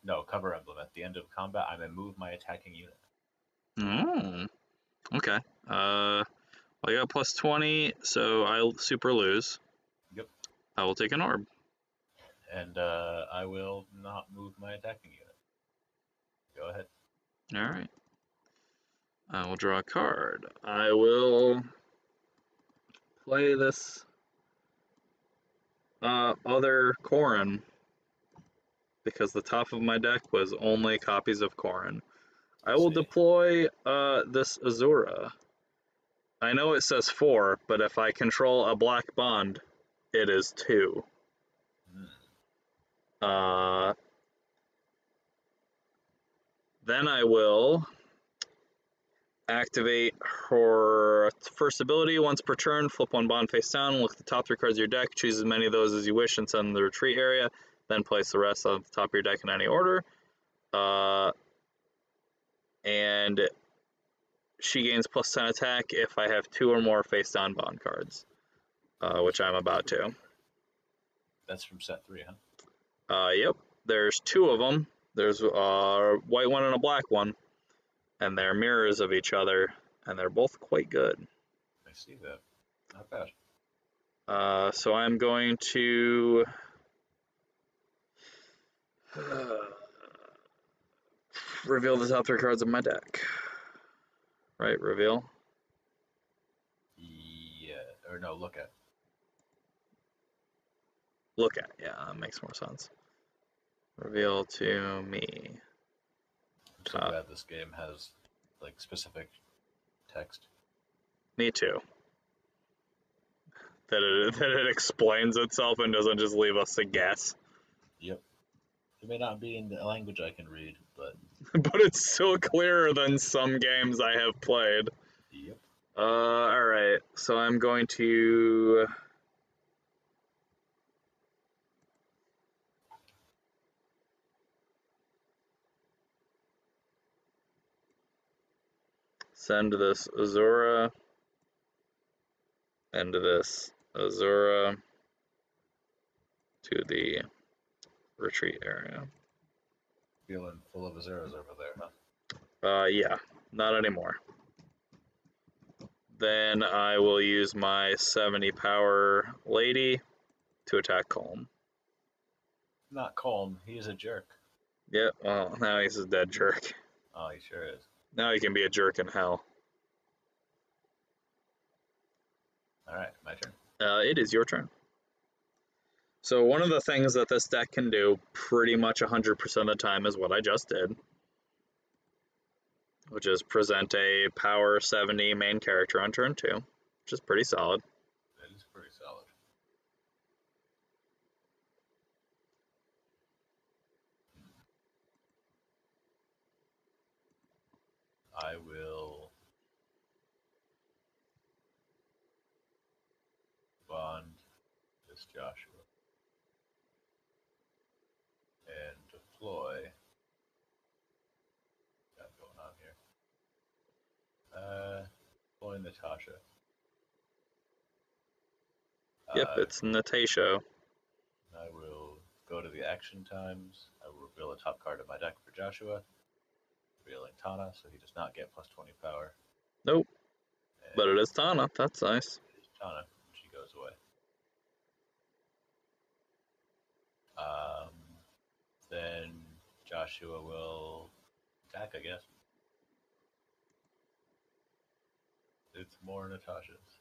No, cover emblem. At the end of combat, I may move my attacking unit. Oh, okay. I got plus 20, so I'll super lose. Yep. I will take an orb. And I will not move my attacking unit. Go ahead. Alright. I will draw a card. I will play this other Corrin, because the top of my deck was only copies of Corrin. I will deploy this Azura. I know it says 4, but if I control a black bond, it is 2. Then I will activate her first ability once per turn. Flip 1 bond face down, look at the top 3 cards of your deck, choose as many of those as you wish and send them to the retreat area. Then place the rest on the top of your deck in any order. And she gains plus 10 attack if I have 2 or more face down bond cards, which I'm about to. That's from set 3, huh? Yep. There's 2 of them. There's a white one and a black one, and they're mirrors of each other, and they're both quite good. I see that. Not bad. So I'm going to reveal the top 3 cards of my deck. Right, reveal? Yeah, or no, look at. Look at, yeah, that makes more sense. Reveal to me. I'm so glad this game has like specific text. Me too. That it explains itself and doesn't just leave us to guess. Yep. It may not be in the language I can read, but But it's still clearer than some games I have played. yep. Alright, so I'm going to send this Azura and this Azura to the retreat area. Feeling full of Azuras over there, huh? Yeah, not anymore. Then I will use my 70 power lady to attack Calm. Not Colm. He's a jerk. Yep, well, now he's a dead jerk. Oh, he sure is. Now he can be a jerk in hell. Alright, my turn. It is your turn. So one of the things that this deck can do pretty much 100% of the time is what I just did, which is present a power 70 main character on turn 2, which is pretty solid. That is pretty solid. I will bond this Joshua and deploy. What's going on here? Deploy Natasha. Yep, it's Natasha. I will go to the action times. I will reveal a top card of my deck for Joshua. Revealing Tana, so he does not get plus 20 power. Nope, And but it is Tana. That's nice. it is Tana. She goes away. Then Joshua will attack, I guess. It's more Natasha's.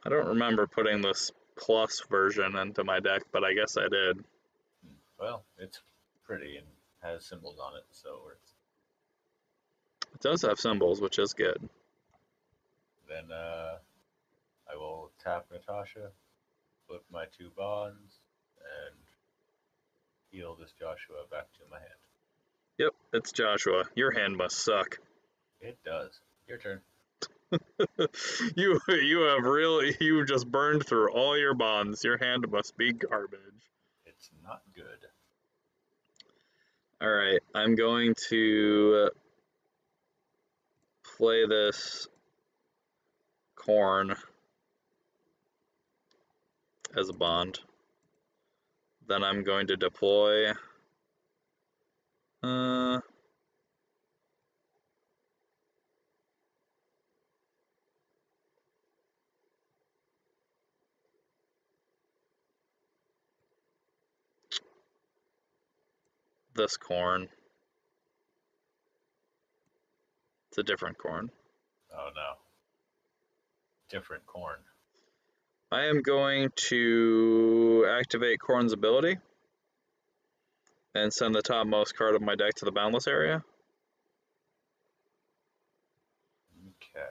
I don't remember putting this plus version into my deck, but I guess I did. Well, it's pretty and has symbols on it, so it works. It does have symbols, which is good. Then I will tap Natasha, flip my 2 bonds, and heal this Joshua back to my hand. Yep, it's Joshua. Your hand must suck. It does. Your turn. You just burned through all your bonds. Your hand must be garbage. It's not good. Alright, I'm going to play this corn as a bond. Then I'm going to deploy this corn. It's a different corn. Oh no. Different corn. I am going to activate Corn's ability and send the topmost card of my deck to the boundless area. Okay.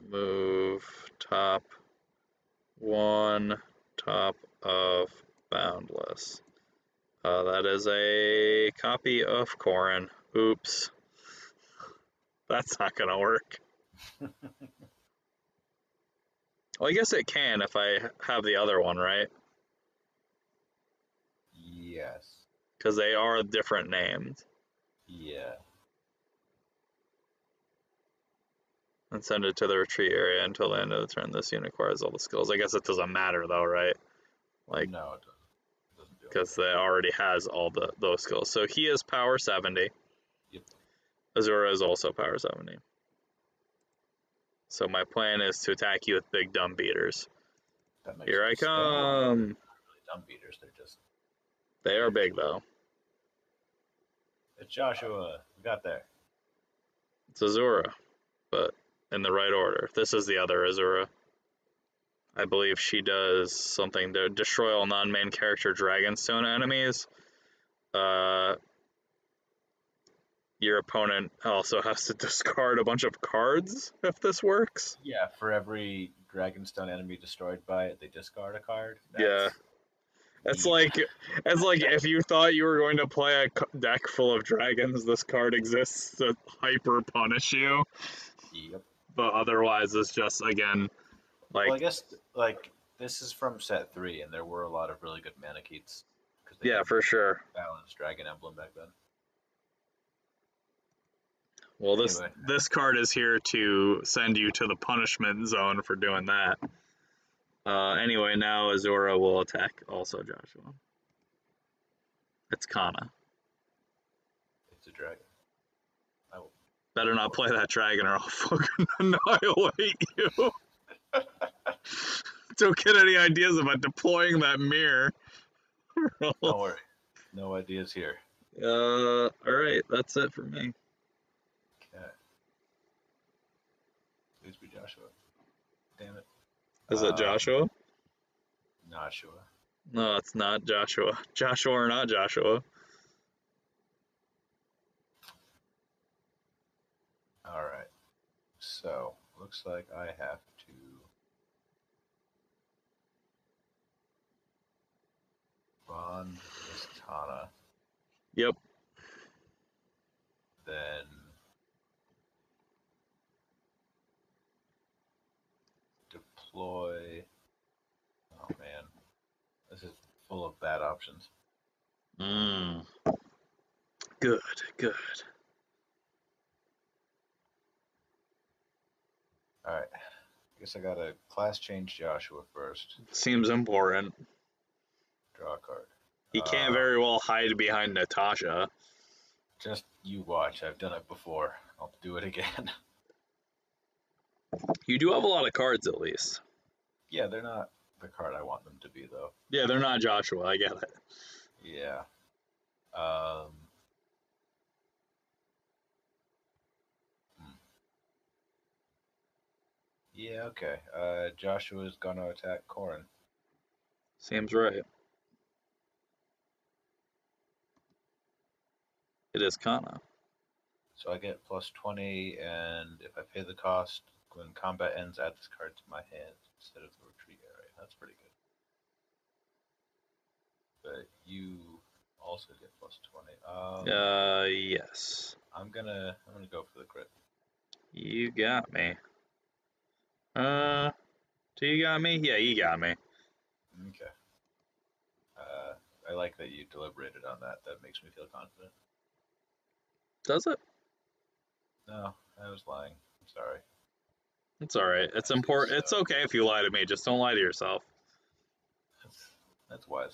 Move top 1, top of boundless. That is a copy of Corn. Oops. That's not gonna work. Well, I guess it can if I have the other one, right? Yes. Because they are different names. Yeah. And send it to the retreat area until the end of the turn. This unit acquires all the skills. I guess it doesn't matter though, right? Like, no, it doesn't. Because it already has all those skills. So he is power 70. Yep. Azura is also power 70. So my plan is to attack you with big dumb beaters. Here I come. They're not really dumb beaters. They're just. They are big though. It's Joshua. We got there. It's Azura, but in the right order. This is the other Azura. I believe she does something to destroy all non-main character Dragonstone enemies. your opponent also has to discard a bunch of cards if this works. Yeah, for every Dragonstone enemy destroyed by it, they discard a card. Yeah. That's It's mean. like if you thought you were going to play a deck full of dragons, this card exists to hyper punish you. Yep. But otherwise, it's just again Well, like I guess like this is from set 3, and there were a lot of really good mana keats because they yeah, had for sure. balanced Dragon Emblem back then. Well, Anyway, this card is here to send you to the punishment zone for doing that. Anyway, now Azura will attack also Joshua. It's Kana. it's a dragon. I will. Better not play that dragon or I'll fucking annihilate you. Don't get any ideas about deploying that mirror. Don't worry, no ideas here. Alright, that's it for me. Okay. Please be Joshua. Damn it. Is it Joshua? Not sure. No, it's not Joshua. Joshua or not Joshua. Alright. So, looks like I have to bond this Tana, Yep. then deploy. Oh man, this is full of bad options. Good, good. Alright. I guess I gotta class change Joshua first. Seems important. Draw a card. He can't very well hide behind Natasha. Just you watch. I've done it before. I'll do it again. You do have a lot of cards, at least. Yeah, they're not the card I want them to be, though. Yeah, they're not Joshua. I get it. Yeah. Yeah, okay. Joshua's gonna attack Corrin. Seems right. It is Kana. So I get plus 20, and if I pay the cost, when combat ends, add this card to my hand instead of the retreat area. That's pretty good. But you also get plus 20. Yes. I'm gonna go for the crit. You got me. Do you got me? Yeah, you got me. Okay. I like that you deliberated on that. That makes me feel confident. Does it? No, I was lying. I'm sorry. It's alright. It's important. It's okay if you lie to me. Just don't lie to yourself. That's wise.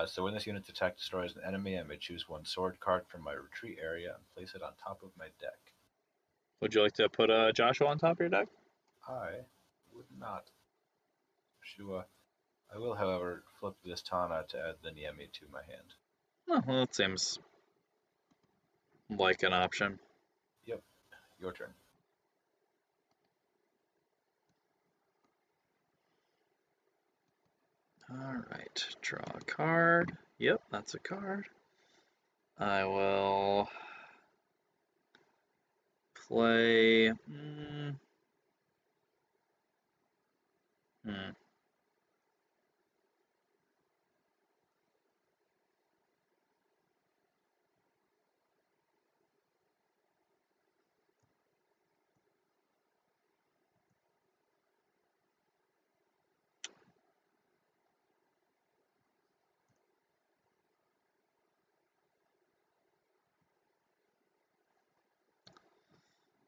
So when this unit's attack destroys an enemy, I may choose one sword card from my retreat area and place it on top of my deck. Would you like to put Joshua on top of your deck? I would not. Shua. I will, however, flip this Tana to add the Niemi to my hand. Oh, well, that seems like an option. Yep. Your turn. Alright, draw a card. Yep, that's a card. I will play.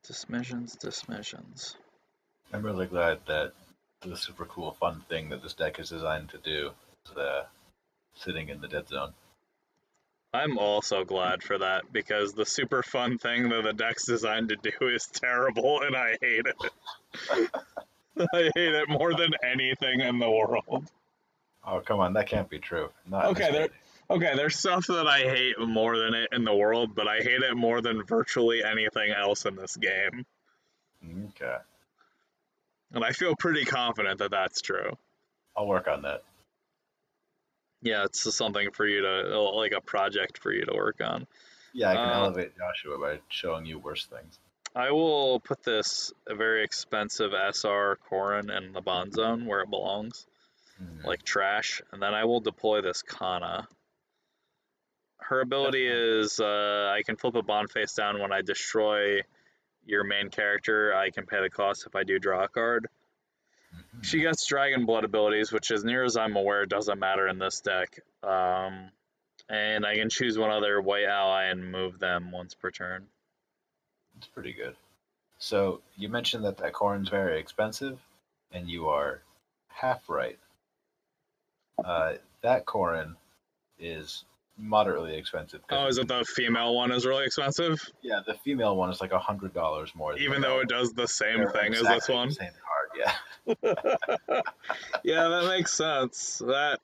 Dismissions. I'm really glad that the super cool fun thing that this deck is designed to do is sitting in the dead zone. I'm also glad for that, because the super fun thing that the deck's designed to do is terrible, and I hate it. I hate it more than anything in the world. Oh, come on, that can't be true. Not Okay, there's stuff that I hate more than it in the world, but I hate it more than virtually anything else in this game. Okay. And I feel pretty confident that that's true. I'll work on that. Yeah, it's something for you to, like a project for you to work on. Yeah, I can elevate Joshua by showing you worse things. I will put this a very expensive SR Corrin in the bond zone where it belongs, like trash, and then I will deploy this Kana. Her ability is I can flip a bond face down when I destroy your main character. I can pay the cost if I do draw a card. She gets Dragon Blood abilities, which, as near as I'm aware, doesn't matter in this deck. And I can choose one other white ally and move them once per turn. It's pretty good. So you mentioned that Corrin's very expensive, and you are half right. That Corrin is moderately expensive. Oh, is it the female one is really expensive? Yeah, the female one is like $100 more. Even though it does the same thing exactly as this one? The same card, yeah. Yeah, that makes sense. That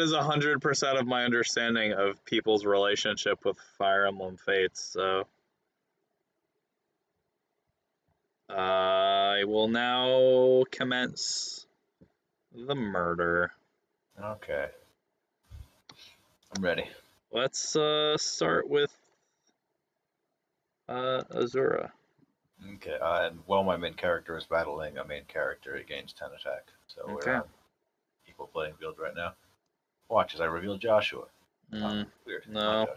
is 100% of my understanding of people's relationship with Fire Emblem Fates, so... I will now commence the murder. Okay. I'm ready. Let's start with Azura. Okay, and while my main character is battling a main character, it gains 10 attack. So we're on equal playing field right now. Watch as I reveal Joshua. Weird. No. Joshua.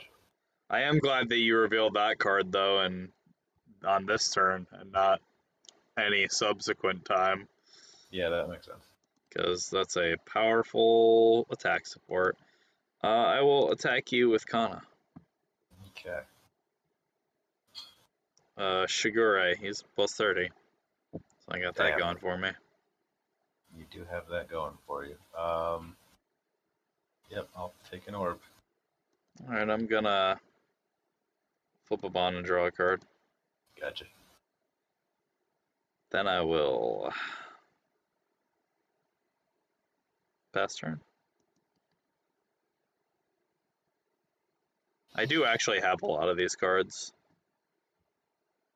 I am glad that you revealed that card, though, and on this turn, and not any subsequent time. Yeah, that makes sense. Because that's a powerful attack support. I will attack you with Kana. Okay. Shigure, he's plus 30. So I got that going for me. You do have that going for you. Yep, I'll take an orb. Alright, I'm gonna flip a bond and draw a card. Gotcha. Then I will pass turn. I do actually have a lot of these cards.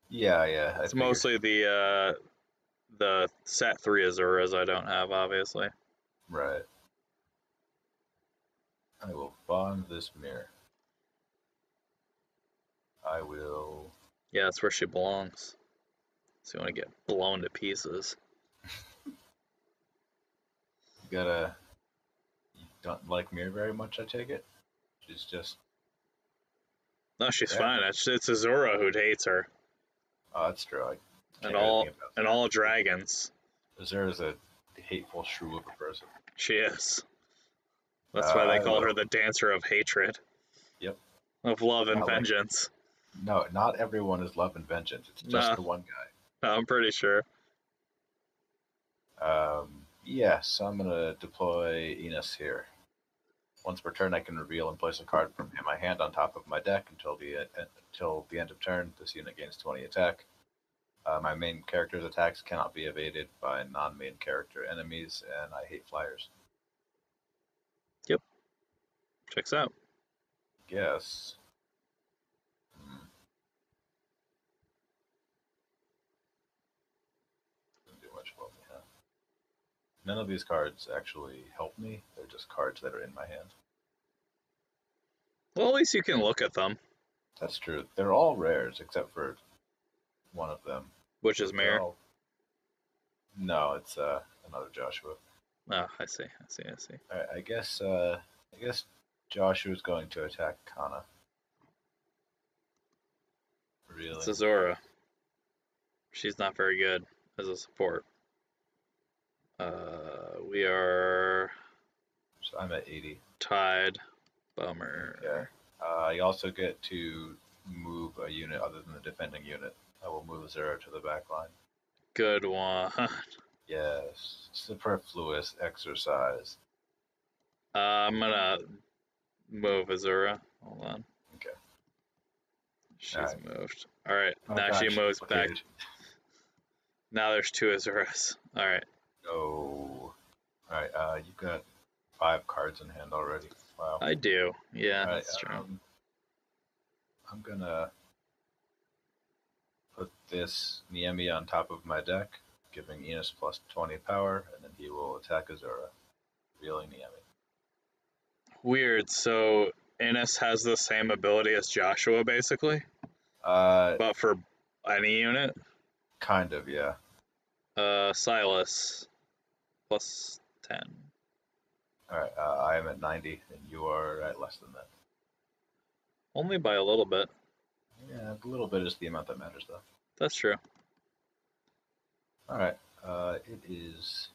Yeah. It's mostly the set 3 Azuras I don't have, obviously. Right. I will bond this mirror. I will... Yeah, that's where she belongs. So you want to get blown to pieces. You don't like Mirror very much, I take it? She's just... No, she's fine. It's Azura who hates her. Oh, that's true. And all dragons. Azura's a hateful shrew of a person. She is. That's why they call her the dancer of hatred. Yep. Of love and vengeance. No, not everyone is love and vengeance. It's just the one guy. I'm pretty sure. Yes, I'm going to deploy Enos here. Once per turn, I can reveal and place a card from my hand on top of my deck until the end of turn. This unit gains 20 attack. My main character's attacks cannot be evaded by non-main character enemies, and I hate flyers. Yep. Checks out. Yes. Doesn't do much for me, huh? None of these cards actually help me. They're just cards that are in my hand. Well, at least you can look at them. That's true. They're all rares except for one of them. Which is Mirror? No, it's another Joshua. Oh, I see. All right, I guess Joshua's going to attack Kana. Really? It's Azura. She's not very good as a support. We are... So I'm at 80. Tied. Bummer. Okay. You also get to move a unit other than the defending unit. I will move Azura to the back line. Good one. Yes. Superfluous exercise. I'm gonna move Azura. Hold on. Okay. She's moved. Alright, now God, she moves back. Good. Now there's 2 Azuras. Alright. Oh. Alright, you've got 5 cards in hand already. Wow. I do. Yeah, that's true. I'm gonna put this Niemi on top of my deck, giving Enos plus 20 power, and then he will attack Azura, revealing Niemi. Weird. So Innis has the same ability as Joshua, basically, Uh, but for any unit. kind of, yeah. Silas, plus 10. All right, I am at 90, and you are at less than that. Only by a little bit. Yeah, a little bit is the amount that matters, though. That's true. All right, it is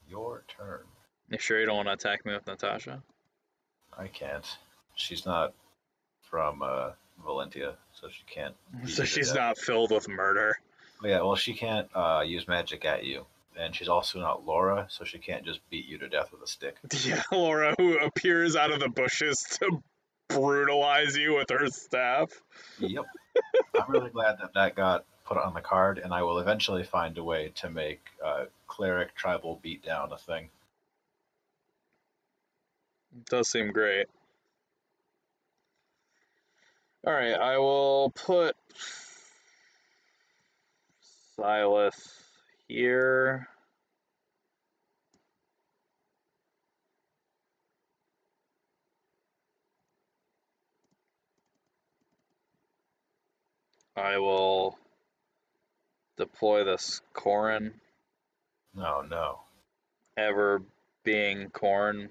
your turn. You sure you don't want to attack me with Natasha? I can't. She's not from Valentia, so she can't. So she's not filled with murder. Yeah, well, she can't use magic at you, and she's also not Laura, so she can't just beat you to death with a stick. Yeah, Laura, who appears out of the bushes to brutalize you with her staff. Yep. I'm really glad that that got put on the card, and I will eventually find a way to make cleric tribal beatdown a thing. It does seem great. All right, I will put Silas here. I will deploy this Corrin, No, no. ever being Corrin.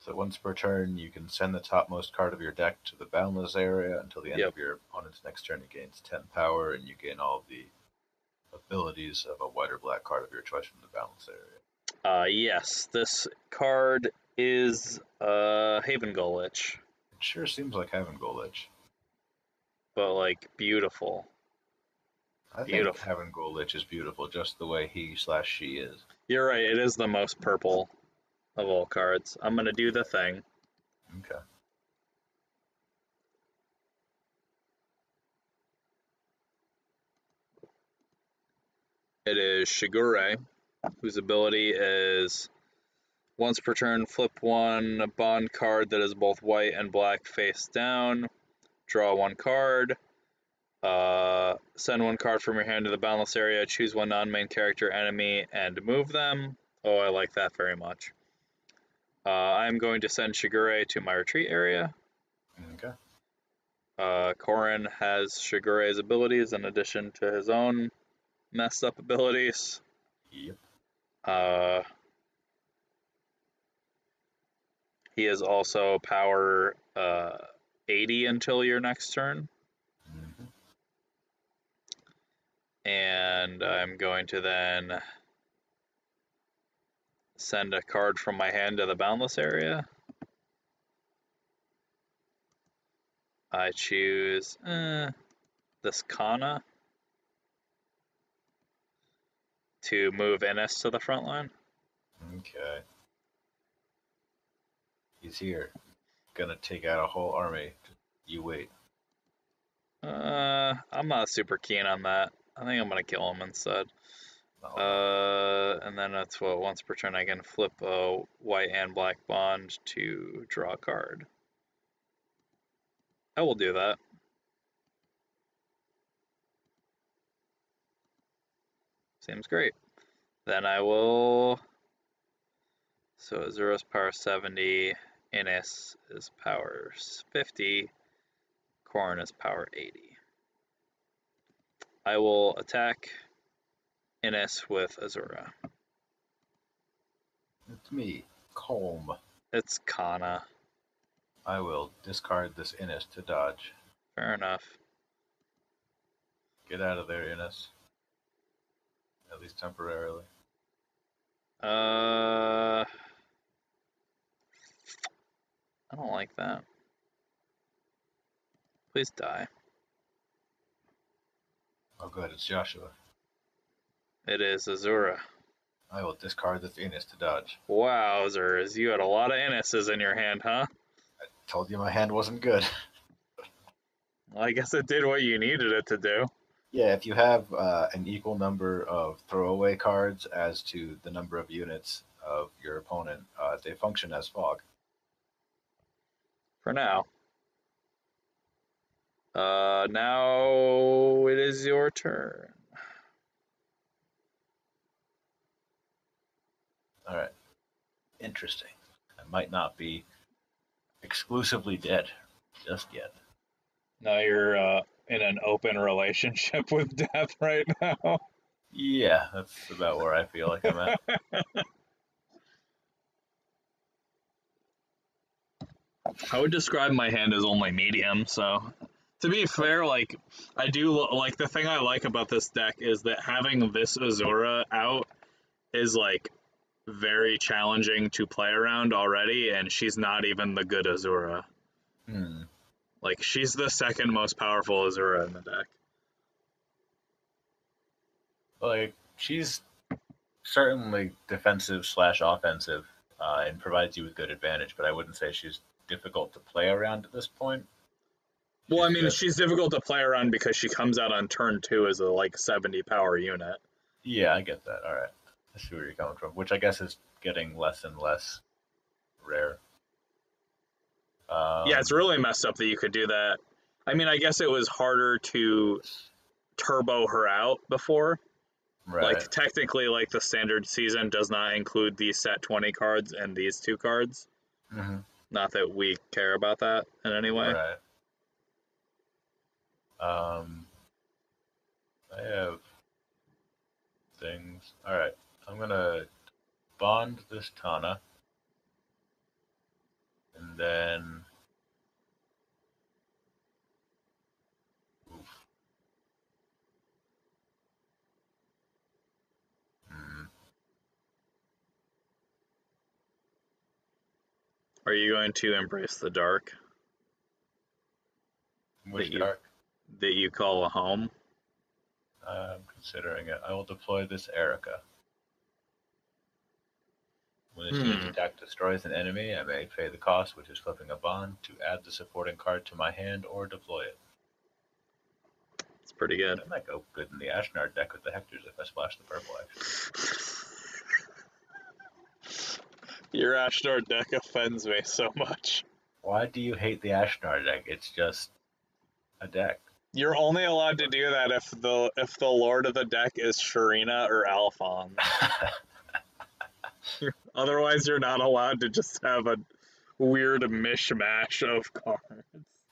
So once per turn, you can send the topmost card of your deck to the boundless area until the end of your opponent's next turn. It gains 10 power, and you gain all the abilities of a white or black card of your choice from the boundless area. Yes, this card is Haven Lich, It sure seems like having Golich. but like beautiful. I think having Golich is beautiful, just the way he/she is. You're right. It is the most purple of all cards. I'm gonna do the thing. Okay. It is Shigure, whose ability is once per turn, flip one bond card that is both white and black face down. Draw one card. Send one card from your hand to the boundless area. Choose one non-main character enemy and move them. Oh, I like that very much. I'm going to send Shigure to my retreat area. Okay. Corrin has Shigure's abilities in addition to his own messed up abilities. Yep. He is also power 80 until your next turn. Mm-hmm. And I'm going to then send a card from my hand to the boundless area. I choose this Kana to move Innis to the front line. Okay. He's here. Gonna take out a whole army. You wait. I'm not super keen on that. I think I'm gonna kill him instead. And then that's what, once per turn I can flip a white and black bond to draw a card. I will do that. Seems great. Then I will. So Azura's power 70, Innis is power 50, Corrin is power 80. I will attack Innis with Azura. It's me, Colm. It's Kana. I will discard this Innis to dodge. Fair enough. Get out of there, Innis. At least temporarily. I don't like that. Please die. Oh good, it's Joshua. It is Azura. I will discard this Innis to dodge. Wowzers, you had a lot of Innises in your hand, huh? I told you my hand wasn't good. Well, I guess it did what you needed it to do. Yeah, if you have an equal number of throwaway cards as to the number of units of your opponent, they function as fog. For now. Now it is your turn. All right. Interesting. might not be exclusively dead just yet. Now you're in an open relationship with death right now. Yeah, that's about where I feel like I'm at. I would describe my hand as only medium, so to be fair, like I do like the thing I like about this deck is that having this Azura out is like very challenging to play around already, and she's not even the good Azura. Like she's the second most powerful Azura in the deck. Like, she's certainly defensive / offensive, and provides you with good advantage, but I wouldn't say she's difficult to play around at this point. Well, I mean, she's difficult to play around because she comes out on turn 2 as a like 70 power unit. Yeah, I get that. All right, I see where you're coming from, which I guess is getting less and less rare. Yeah, it's really messed up that you could do that. I mean, I guess it was harder to turbo her out before. right. Like, technically, like, the standard season does not include these set 20 cards and these 2 cards. Mm-hmm. Not that we care about that in any way. Right. I have things. All right, I'm gonna bond this Tana, and then. Oof. Are you going to embrace the dark Which dark? that you call a home? I'm considering it. I will deploy this Erica. When this unit's attack destroys an enemy, I may pay the cost, which is flipping a bond, to add the supporting card to my hand or deploy it. It's pretty good. That might go good in the Ashnard deck with the Hectors if I splash the purple, actually. Your Ashnard deck offends me so much. Why do you hate the Ashnard deck? It's just a deck. You're only allowed to do that if the lord of the deck is Sharina or Alphonse. Otherwise, you're not allowed to just have a weird mishmash of cards.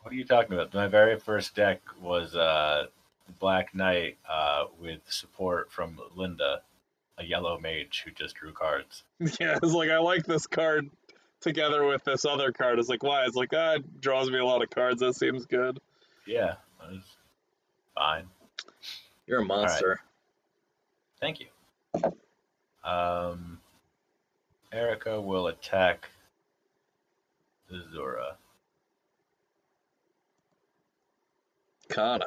What are you talking about? My very first deck was Black Knight with support from Linda, a yellow mage who just drew cards. Yeah, it's like, I like this card together with this other card. It's like, why? It's like, it draws me a lot of cards. That seems good. Yeah, that was fine. You're a monster. Right. Thank you. Erica will attack Azura. Kana.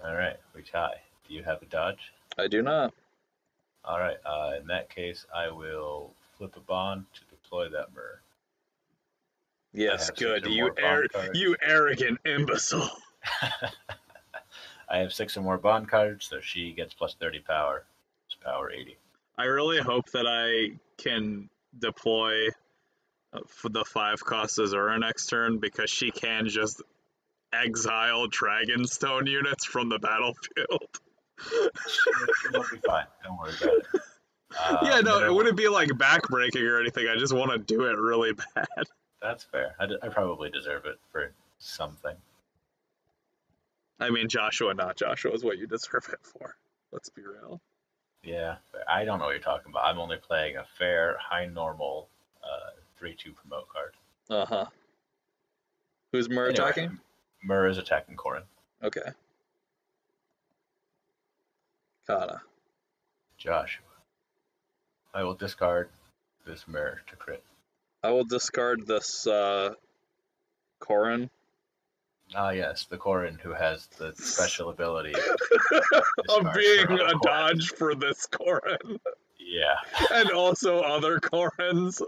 Alright, we tie. Do you have a dodge? I do not. Alright, in that case, I will flip a bond to deploy that mirror. Yes, good. You arrogant imbecile. I have 6 or more bond cards, so she gets plus 30 power. It's power 80. I really hope that I can deploy for the 5-cost Azura next turn, because she can just exile Dragonstone units from the battlefield. She'll be fine. Don't worry about it. Yeah, no, it wouldn't be like backbreaking or anything. I just want to do it really bad. That's fair. I probably deserve it for something. I mean, Joshua, not Joshua, is what you deserve it for. Let's be real. Yeah, I don't know what you're talking about. I'm only playing a fair, high normal 3/2 promote card. Uh-huh. Who's Mur attacking? Mur is attacking Corrin. Okay. Kana. Joshua. I will discard this Mur to crit. I will discard this Corrin. Ah, yes, the Corrin who has the special ability of being a dodge for this Corrin. Yeah. And also other Corrins.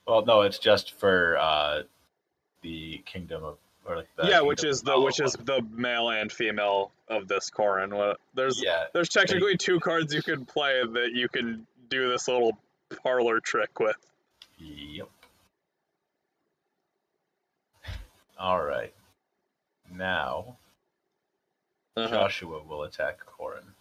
Well, no, it's just for the kingdom of, or like the which is the male and female of this Corrin. There's technically 2 cards you can play that you can do this little parlor trick with. Yep. All right. Now, Joshua will attack Corrin.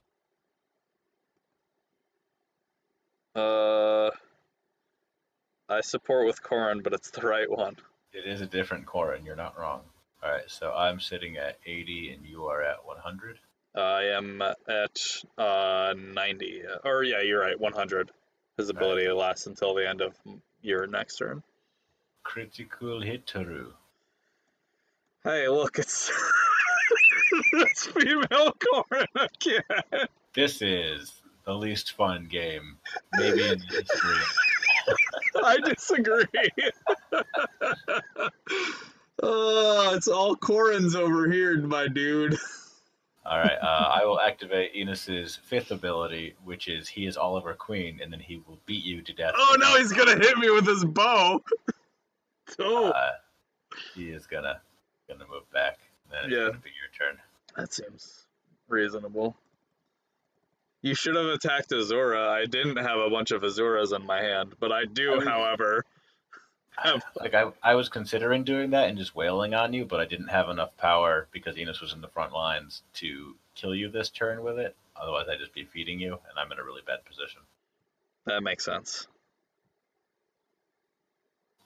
I support with Corrin, but it's the right one. It is a different Corrin. You're not wrong. All right, so I'm sitting at 80 and you are at 100. I am at 90. Or yeah, you're right, 100. His All right, ability lasts until the end of your next turn. critical hit-taru. Hey, look, it's it's female Corrin again. This is the least fun game, maybe in history. I disagree. Oh, it's all Corrins over here, my dude. All right, I will activate Enos's 5th ability, which is he is Oliver Queen, and then he will beat you to death. Oh no, he's gonna hit me with his bow. Oh, he is gonna move back. Then it's gonna be your turn. That seems reasonable. You should have attacked Azura. I didn't have a bunch of Azuras in my hand, but I do, however. Like I was considering doing that and just wailing on you, but I didn't have enough power because Enos was in the front lines to kill you this turn with it. Otherwise, I'd just be feeding you, and I'm in a really bad position. That makes sense.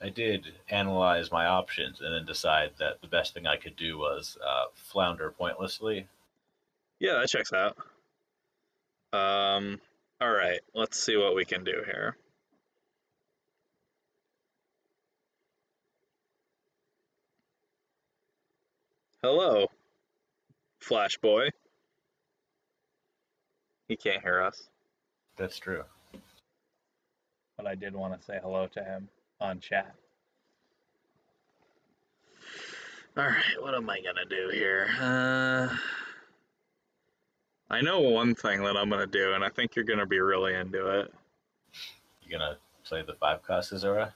I did analyze my options and then decide that the best thing I could do was flounder pointlessly. Yeah, that checks out. All right, let's see what we can do here. Hello, Flash Boy. He can't hear us. That's true. But I did want to say hello to him on chat. All right, what am I gonna do here? I know one thing that I'm gonna do, and I think you're gonna be really into it. You gonna play the 5-cost Azura?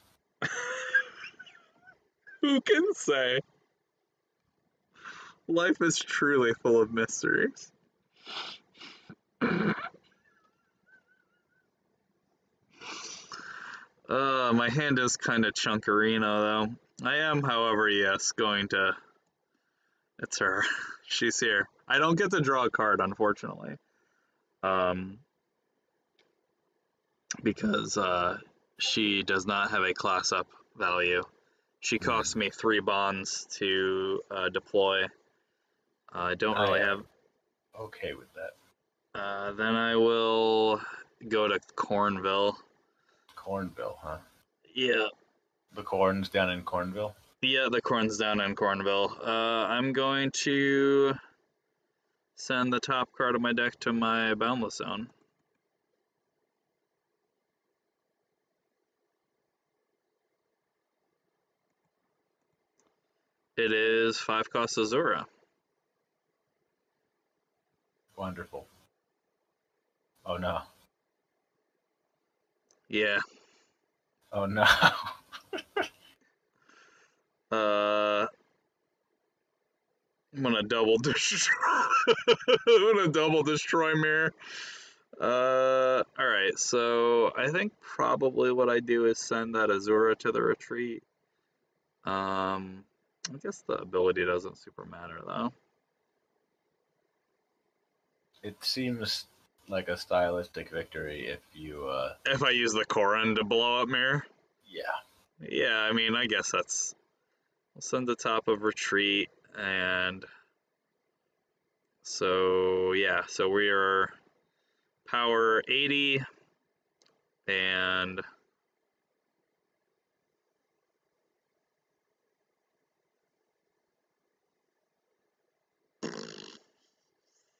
Who can say? Life is truly full of mysteries. My hand is kind of chunkerino, though. I am, however, yes, going to... It's her. She's here. I don't get to draw a card, unfortunately. Because she does not have a class-up value. She costs me 3 bonds to deploy. I don't really have... Okay with that. Then I will go to Cornville. Cornville, huh? Yeah. The corn's down in Cornville? Yeah, the corn's down in Cornville. I'm going to send the top card of my deck to my Boundless Zone. It is 5-cost Azura. Wonderful. Oh no. Yeah. Oh no. I'm gonna double destroy. I'm gonna double destroy Mirror. Alright, so I think probably what I do is send that Azura to the retreat. I guess the ability doesn't super matter though. It seems like a stylistic victory if you if I use the Corrin to blow up Mirror? Yeah. Yeah, I mean, I guess that's... I'll send the top of retreat, and... So, yeah, so we are power 80, and...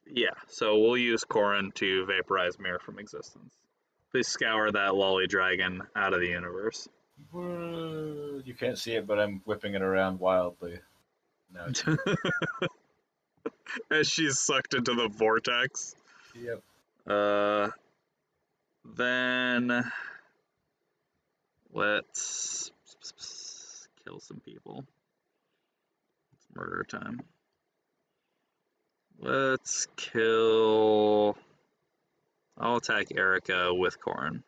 Yeah, so we'll use Corrin to vaporize Mirror from existence. Please scour that lolly dragon out of the universe. You can't see it, but I'm whipping it around wildly. No. As she's sucked into the vortex. Yep. Then let's kill some people. It's murder time. Let's kill... I'll attack Erica with Corrin.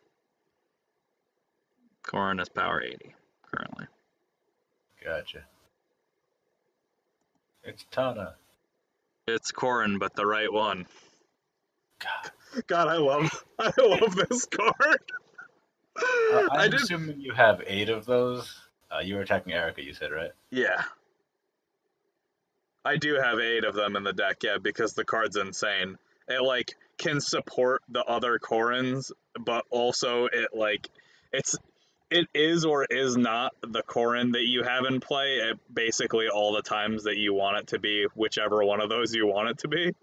Corrin is power 80 currently. Gotcha. It's Tana. It's Corrin, but the right one. God. God, I love this card. I I'm did. assuming you have 8 of those. You were attacking Erica, you said, right? Yeah. I do have 8 of them in the deck, yeah, because the card's insane. It like can support the other Corins, but also it is or is not the Corin that you have in play at basically all the times that you want it to be, whichever one of those you want it to be,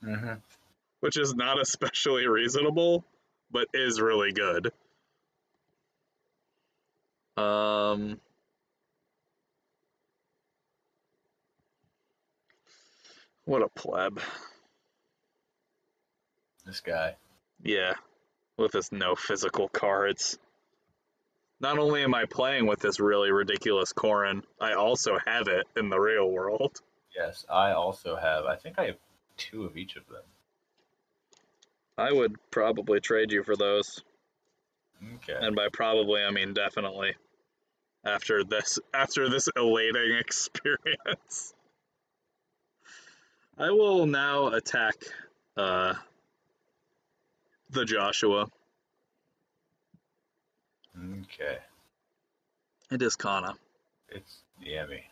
Mm-hmm. which is not especially reasonable, but is really good. Um, what a pleb. This guy. Yeah, with his no physical cards. Not only am I playing with this really ridiculous Corin, I also have it in the real world. Yes, I also have. I think I have 2 of each of them. I would probably trade you for those. Okay. And by probably, I mean definitely. After this elating experience. I will now attack uh, the Joshua. Okay. It is Kana. It's yummy.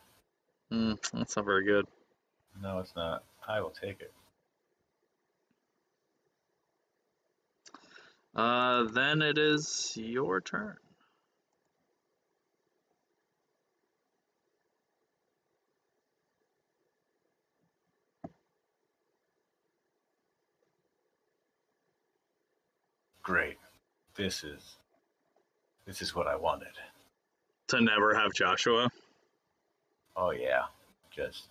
That's not very good. No, it's not. I will take it. Then it is your turn. Great. This is what I wanted. To never have Joshua. Oh yeah. Just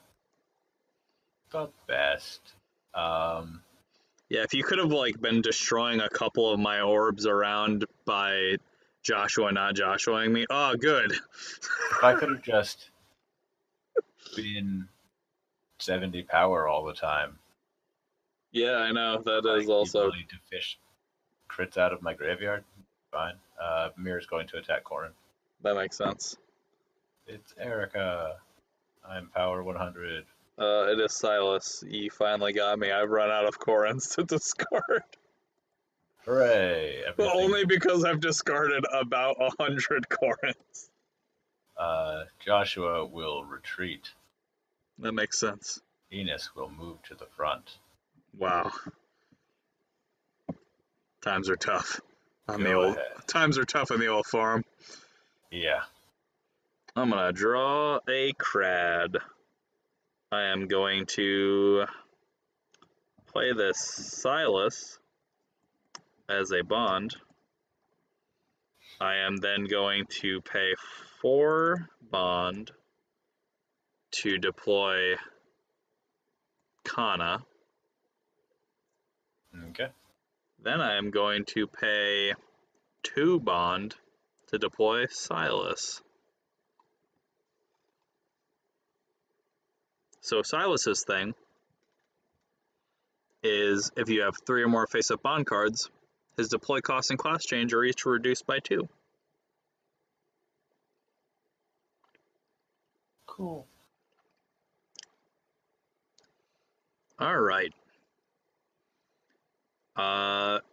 the best. Yeah, if you could have like been destroying a couple of my orbs around by Joshua not Joshuaing me. Oh, good. If I could have just been 70 power all the time, Yeah, I know that is like the also ability to fish crits out of my graveyard, fine. Mirror's going to attack Corin. that makes sense. It's Erica. I'm power 100. It is Silas. You finally got me. I've run out of Corins to discard. Hooray! But Everything. only because I've discarded about 100 Corins. Joshua will retreat. That makes sense. Enos will move to the front. Wow. Times are tough on the Go old. ahead. Times are tough on the old farm. Yeah. I'm gonna draw a Crad. I am going to play this Silas as a bond. I am then going to pay 4 bond to deploy Kana. Okay. Then I am going to pay 2 bond to deploy Silas. So Silas's thing is if you have 3 or more face-up bond cards, his deploy cost and class change are each reduced by 2. Cool. All right.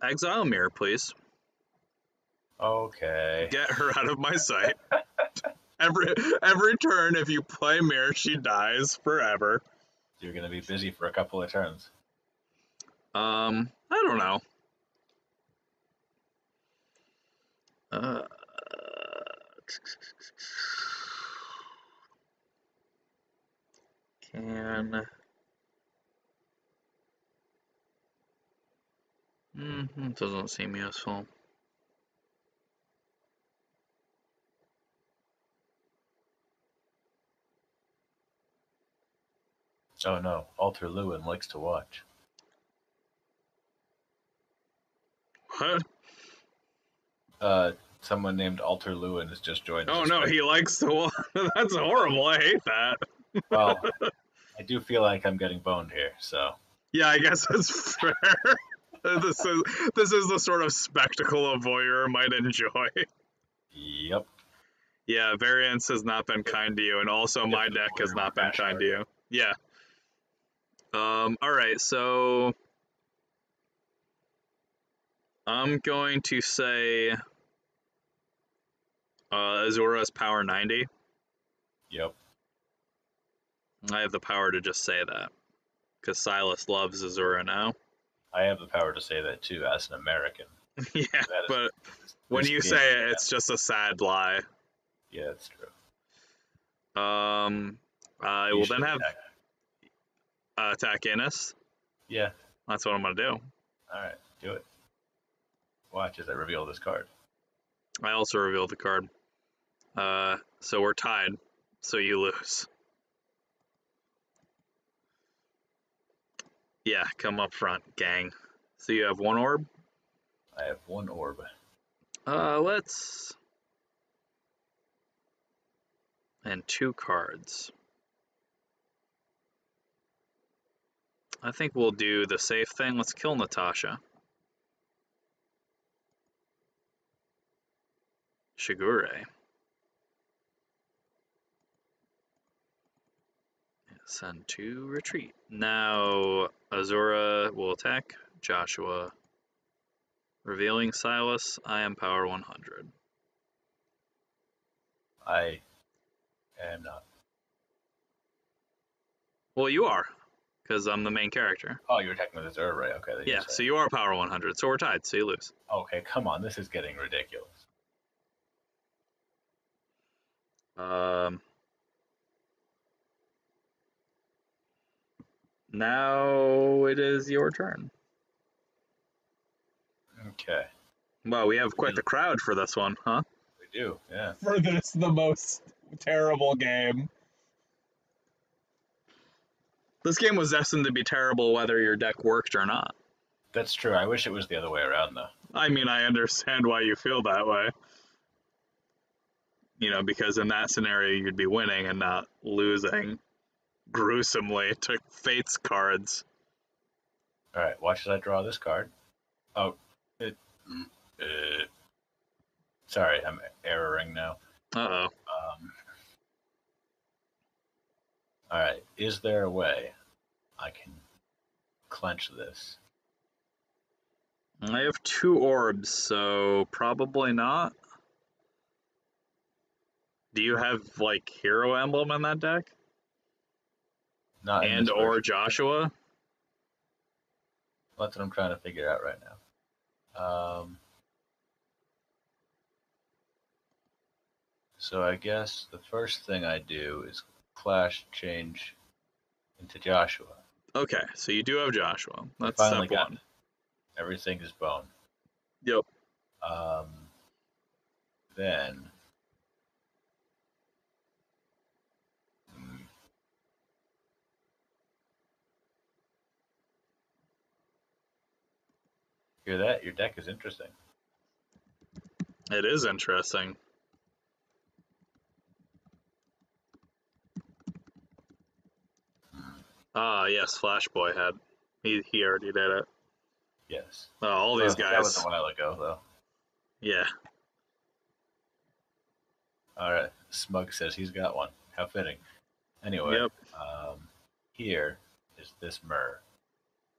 Exile Mirror, please. Okay. Get her out of my sight. Every turn, if you play Mirror, she dies forever. You're gonna be busy for a couple of turns. I don't know. Can doesn't seem useful. Oh no, Alter Lewin likes to watch. What? Someone named Alter Lewin has just joined. Oh no, he likes to. That's horrible. I hate that. Well, I do feel like I'm getting boned here, so. Yeah, I guess it's fair. this is the sort of spectacle a voyeur might enjoy. Yep. Yeah, variance has not been kind to you, and also my deck has not been kind to you. Yeah. All right, so I'm going to say Azura's power 90. Yep. I have the power to just say that. Because Silas loves Azura now. I have the power to say that too, as an American. Yeah, but when you say it, it's just a sad lie. Yeah, that's true. I will then have attack Innis. Yeah. That's what I'm gonna do. Alright, do it. Watch as I reveal this card. I also revealed the card. So we're tied. So you lose. Yeah, come up front, gang. So you have one orb? I have one orb. Let's... And 2 cards. I think we'll do the safe thing. Let's kill Natasha. Shigure. Send to retreat. Now Azura will attack Joshua. Revealing Silas, I am power 100. I am not. Well, you are, because I'm the main character. Oh, you're attacking with Azura, right? Okay. Yeah, so you are power 100, so we're tied, so you lose. Okay, come on, this is getting ridiculous. Now it is your turn. Okay. Wow, we have quite the crowd for this one, huh? We do, yeah. For this, the most terrible game. This game was destined to be terrible whether your deck worked or not. That's true. I wish it was the other way around, though. I mean, I understand why you feel that way. You know, because in that scenario, you'd be winning and not losing gruesomely to Fate's cards. Alright, watch as I draw this card. Oh, sorry, I'm erroring now. Uh-oh. Alright, is there a way I can clench this? I have 2 orbs, so probably not. Do you have, like, Hero Emblem in that deck? Not and or Joshua? That's what I'm trying to figure out right now. So I guess the first thing I do is Clash change into Joshua. Okay, so you do have Joshua. That's step 1. It. Everything is bone. Yep. Then hear that? Your deck is interesting. It is interesting. Ah, yes, Flash Boy had. He already did it. Yes. Oh, all these guys. That was a while ago, though. Yeah. Alright. Smug says he's got one. How fitting. Anyway, yep. Here is this Myrrh.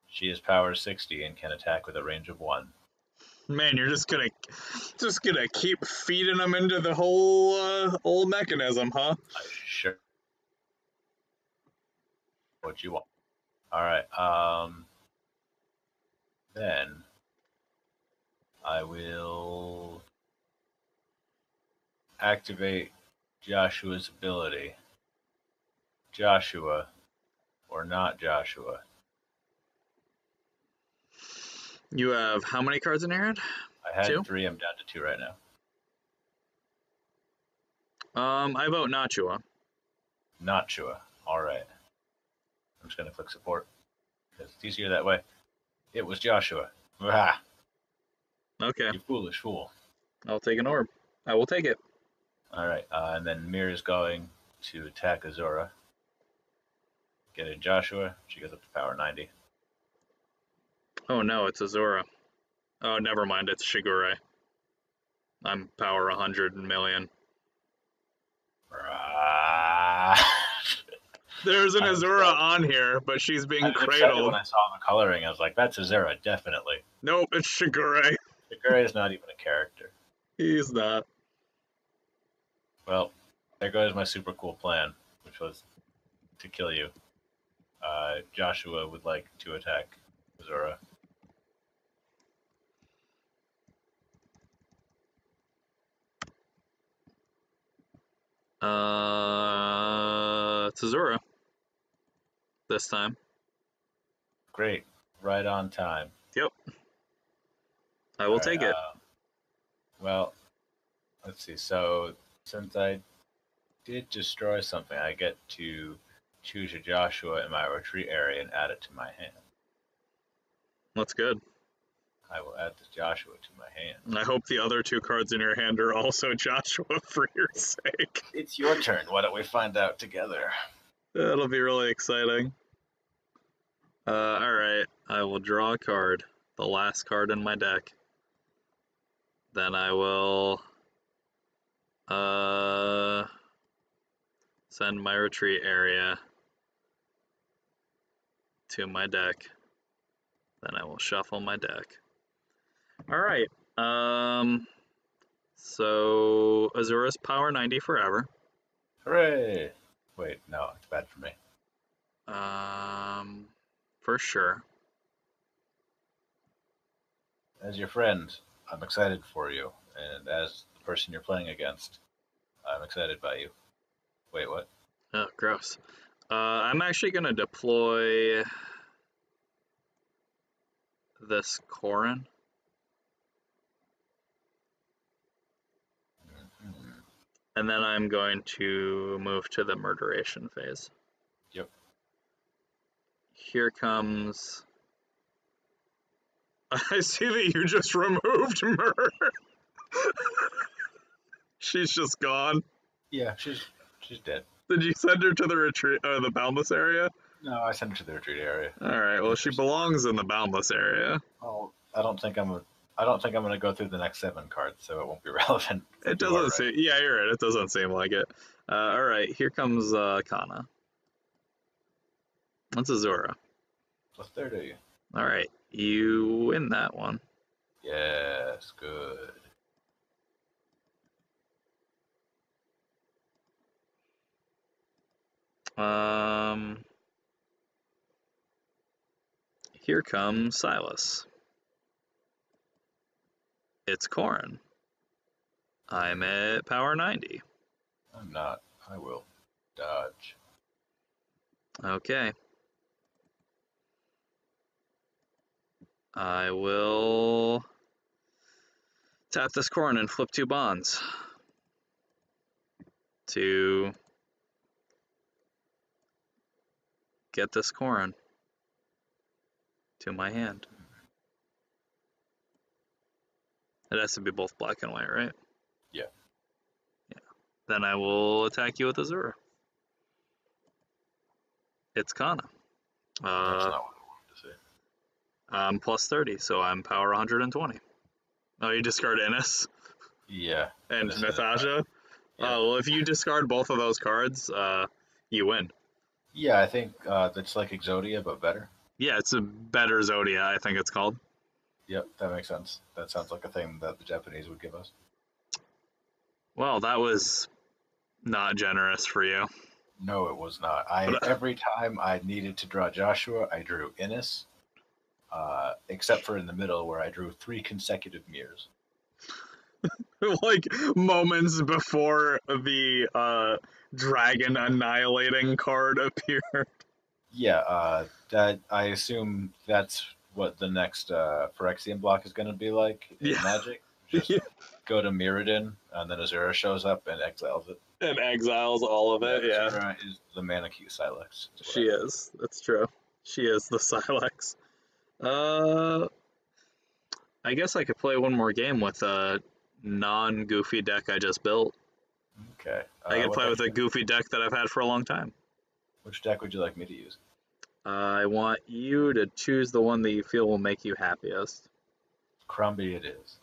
She is power 60 and can attack with a range of 1. Man, you're just gonna keep feeding them into the whole old mechanism, huh? Sure. What you want. Alright, then I will activate Joshua's ability. Joshua, or not Joshua. You have how many cards in your hand? I had 2? 3, I'm down to 2 right now. I vote Nachua. Nachua, alright. I'm just going to click support, because it's easier that way. It was Joshua. Ah, okay. you foolish fool. I'll take an orb. I will take it. Alright, and then Mir is going to attack Azura. Get in Joshua. She goes up to power 90. Oh no, it's Azura. Oh, never mind, it's Shigure. I'm power 100 million. There's an Azura on here, but she's being cradled. When I saw the coloring, I was like, that's Azura, definitely. Nope, it's Shigure. Shigure is not even a character. He's not. Well, there goes my super cool plan, which was to kill you. Joshua would like to attack Azura. It's Azura. This time. Great. Right on time. Yep. I will take it. Well, let's see. So, since I did destroy something, I get to choose a Joshua in my retreat area and add it to my hand. That's good. I will add this Joshua to my hand. I hope the other 2 cards in your hand are also Joshua for your sake. It's your turn. Why don't we find out together? That'll be really exciting. Alright, I will draw a card. The last card in my deck. Then I will send my retreat area to my deck. Then I will shuffle my deck. Alright, so Azura's power 90 forever. Hooray! Wait, no, it's bad for me. For sure. As your friend, I'm excited for you, and as the person you're playing against, I'm excited by you. Wait, what? Oh, gross. I'm actually going to deploy this Corrin. And then I'm going to move to the murderation phase. Yep. Here comes... I see that you just removed Mur. She's just gone. Yeah, she's dead. Did you send her to the retreat, the boundless area? No, I sent her to the retreat area. All right. Well, she belongs in the boundless area. Oh, I don't think I'm going to go through the next 7 cards, so it won't be relevant. It doesn't seem. Yeah, you're right. It doesn't seem like it. All right. Here comes Kana. That's Azura. What's there to you? All right. You win that one. Yes, good. Here comes Silas. It's Corrin. I'm at power 90. I'm not. I will dodge. Okay. I will tap this Corrin and flip 2 bonds to get this Corrin to my hand. It has to be both black and white, right? Yeah. Yeah. Then I will attack you with Azura. It's Kana. That's not what I wanted to say. I'm plus 30, so I'm power 120. Oh, you discard Innis? Yeah. And Innis Natasha? Yeah. Well, if you discard both of those cards, you win. Yeah, I think that's like Exodia, but better. Yeah, it's a better Zodia, I think it's called. Yep, that makes sense. That sounds like a thing that the Japanese would give us. Well, that was not generous for you. No, it was not. Every time I needed to draw Joshua, I drew Innis, except for in the middle where I drew 3 consecutive mirrors. Like moments before the dragon annihilating card appeared. Yeah, that I assume that's what the next Phyrexian block is going to be like in Magic. Just go to Mirrodin, and then Azura shows up and exiles it. And exiles all of it, yeah. Azura is the Manakee Silex. She is. That's true. She is the Silex. I guess I could play one more game with a non-goofy deck I just built. Okay. I could play with a goofy deck that I've had for a long time. Which deck would you like me to use? I want you to choose the one that you feel will make you happiest. Crombie it is.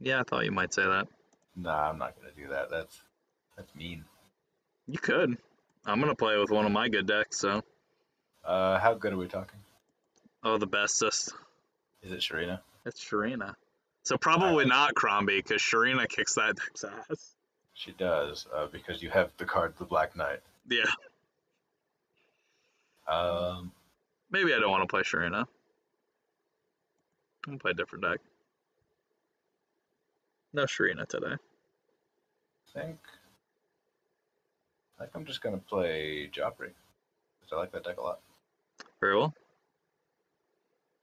Yeah, I thought you might say that. Nah, I'm not going to do that. That's mean. You could. I'm going to play with one of my good decks, so. How good are we talking? Oh, the bestest. Is it Sharina? It's Sharina. So probably not Crombie, because Sharina kicks that deck's ass. She does, because you have the card, the Black Knight. Yeah. Maybe I don't want to play Sharina. I'm going to play a different deck. No Sharina today. I think I'm just going to play Geoffrey, because I like that deck a lot. Very well.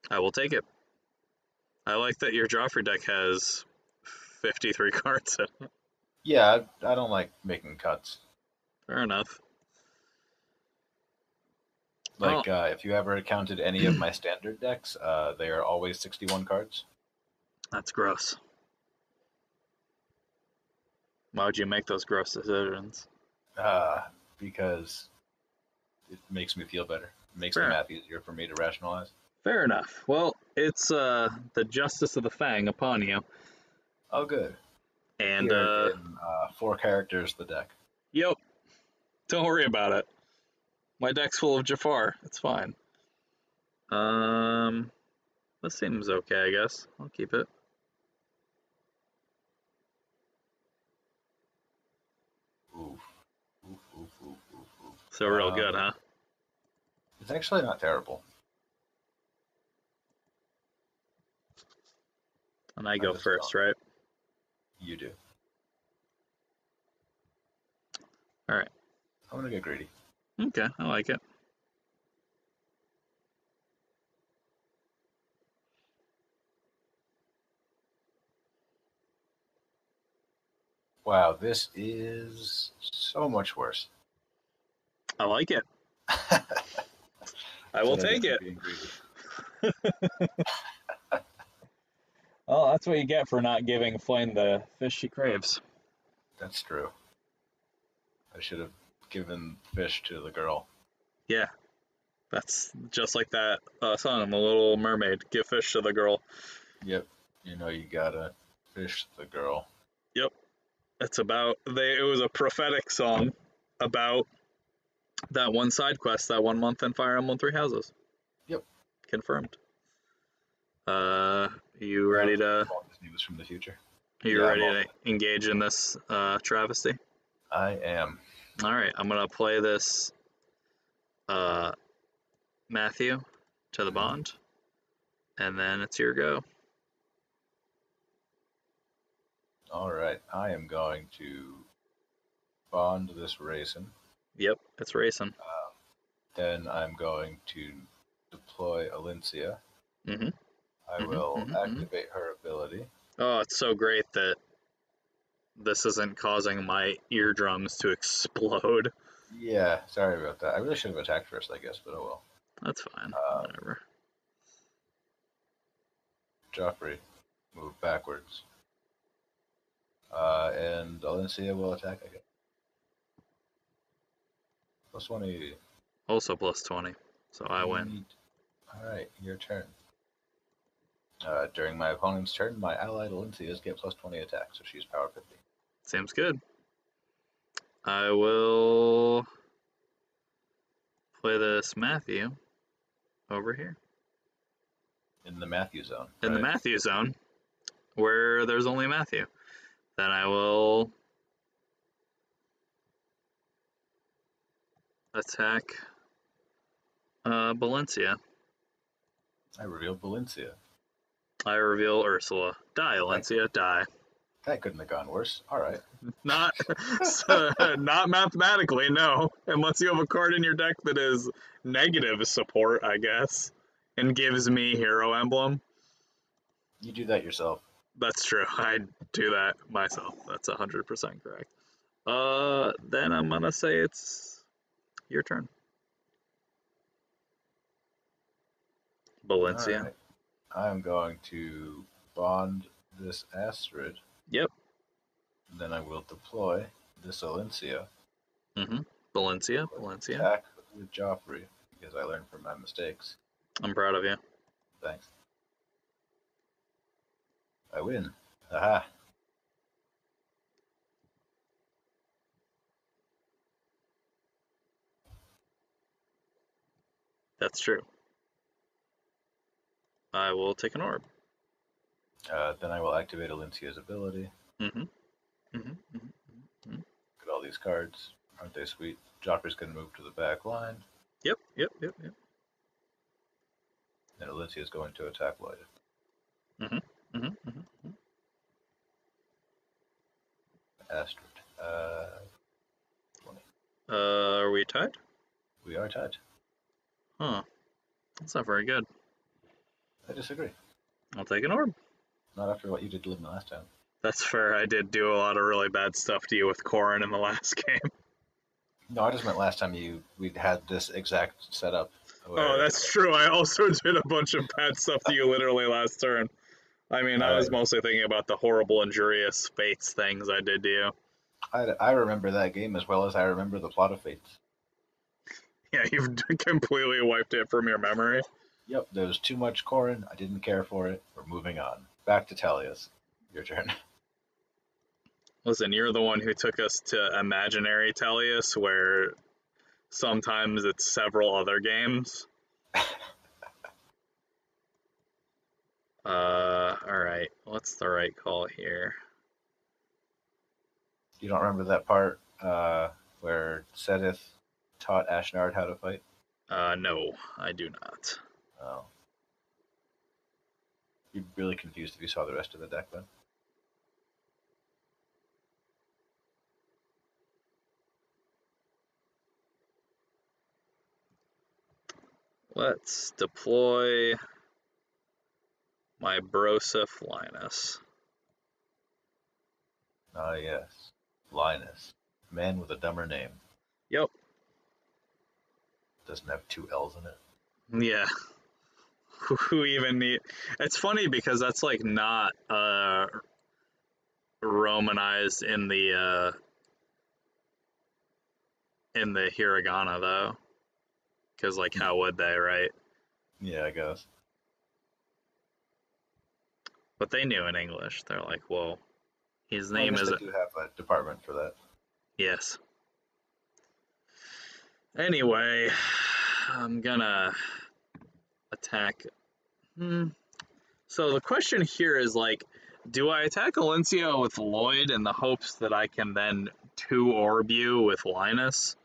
I will take it. I like that your Joffrey deck has 53 cards in it. Yeah, I don't like making cuts. Fair enough. Like, if you ever counted any of my standard decks, they are always 61 cards. That's gross. Why would you make those gross decisions? Because it makes me feel better. It makes Fair. the math easier for me to rationalize. Fair enough. Well, it's the Justice of the Fang upon you. Oh, good. And, Here in 4 characters, the deck. Yep. Don't worry about it. My deck's full of Jafar. It's fine. This seems okay, I guess. I'll keep it. Oof. Oof, oof, oof, oof, oof. So real good, huh? It's actually not terrible. And I go first, right? You do. All right. I'm going to get greedy. Okay, I like it. Wow, this is so much worse. I like it. I will take it. Well, that's what you get for not giving Flame the fish she craves. That's true. I should have given fish to the girl. Yeah. That's just like that song, The Little Mermaid. Give fish to the girl. Yep. You know you gotta fish the girl. Yep. It's about it was a prophetic song about that one side quest, that 1 month in Fire Emblem Three Houses. Yep. Confirmed. You ready to? This news from the future. You ready to engage in this travesty? I am. All right, I'm gonna play this Matthew to the bond, and then it's your go. All right, I am going to bond this racing. Yep, it's racing. Then I'm going to deploy Alencia. Mm-hmm. I will activate her ability. Oh, it's so great that this isn't causing my eardrums to explode. Yeah, sorry about that. I really should have attacked first, I guess, but oh well. That's fine. Whatever. Geoffrey, move backwards. And Alencia will attack again. Plus 20. Also plus 20, so I win. Alright, your turn. During my opponent's turn, my allied Alencias get plus 20 attack, so she's power 50. Seems good. I will play this Matthew over here. In the Matthew zone. In the Matthew zone, where there's only Matthew. Then I will attack Valencia. I reveal Valencia. I reveal Ursula. Die, Valencia, die. That couldn't have gone worse. Alright. Not mathematically, no. Unless you have a card in your deck that is negative support, I guess, and gives me hero emblem. You do that yourself. That's true. I do that myself. That's 100% correct. Then I'm gonna say it's your turn. Valencia. Right. I'm going to bond this Astrid. Yep. Then I will deploy this Alencia. Valencia. Attack with Geoffrey, because I learned from my mistakes. I'm proud of you. Thanks. I win. Aha. That's true. I will take an orb. Then I will activate Alencia's ability. these cards. Aren't they sweet? Joffrey's going to move to the back line, Yep. and Alicia's going to attack Lloyd. Astrid. 20. Are we tied? We are tied. Huh. That's not very good. I disagree. I'll take an orb. Not after what you did to Livin last time. That's fair. I did do a lot of really bad stuff to you with Corrin in the last game. No, I just meant last time we'd had this exact setup. Oh, that's true. I also did a bunch of bad stuff to you literally last turn. I mean, I was mostly thinking about the horrible, injurious Fates things I did to you. I remember that game as well as I remember the plot of Fates. Yeah, you've completely wiped it from your memory. Yep, there was too much Corrin. I didn't care for it. We're moving on. Back to Talia's. Your turn. Listen, you're the one who took us to Imaginary Tellius, where sometimes it's several other games. Alright. What's the right call here? You don't remember that part where Sedith taught Ashnard how to fight? No, I do not. Oh. You'd be really confused if you saw the rest of the deck then. Let's deploy my Broseph Linus. Ah, yes. Linus. Man with a dumber name. Yep. Doesn't have 2 L's in it. Yeah. Who even need... It's funny because that's like not Romanized in the hiragana though. Because like how would they, right? Yeah, I guess. But they knew in English. They're like, well, his I name guess is... they do have a department for that. Yes. Anyway, I'm gonna attack... So the question here is like, do I attack Alencia with Lloyd in the hopes that I can then 2-orb you with Linus?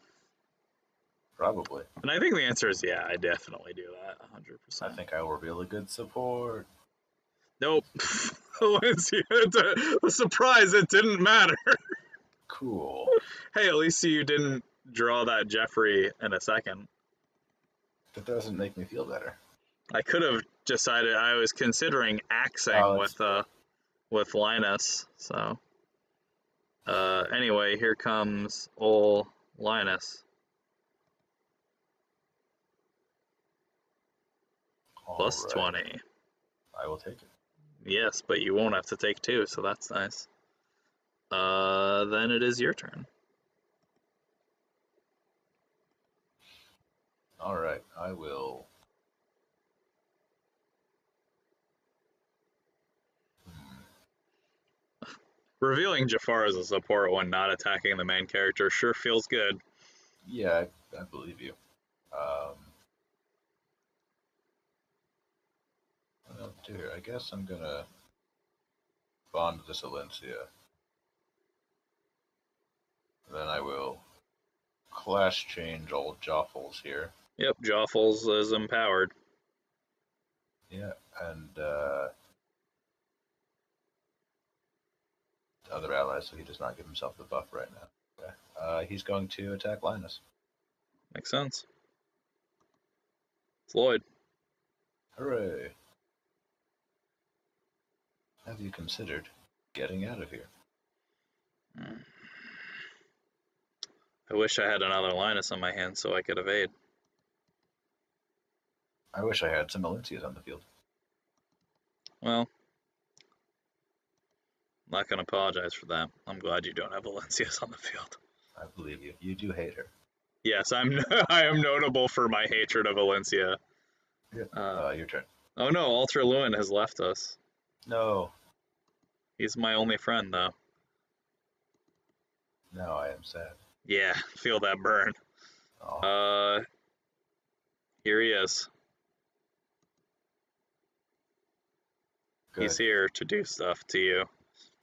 Probably. And I think the answer is yeah, I definitely do that, 100%. I think I will reveal a good support. Nope. Alencia, a surprise, it didn't matter. Cool. Hey, at least you didn't draw that Geoffrey in a second. That doesn't make me feel better. I could have decided, I was considering axing with Linus, so. Anyway, here comes ol' Linus. Plus All right. 20. I will take it. Yes, but you won't have to take 2, so that's nice. Then it is your turn. All right, I will. Revealing Jafar as a support when not attacking the main character sure feels good. Yeah, I believe you. What I'll do here, I guess I'm gonna bond this Alencia. Then I will class change old Joffles here. Yep, Joffles is empowered. Yeah, and other allies, so he does not give himself the buff right now. Okay. He's going to attack Linus. Makes sense. It's Lloyd. Hooray! Have you considered getting out of here? I wish I had another Linus on my hand so I could evade. I wish I had some Alencias on the field. Well, I'm not going to apologize for that. I'm glad you don't have Valencias on the field. I believe you. You do hate her. Yes, I am notable for my hatred of Valencia. Yeah. Your turn. Oh no, Alter Lewin has left us. No. He's my only friend, though. Now I am sad. Yeah, feel that burn. Oh. Here he is. Good. He's here to do stuff to you.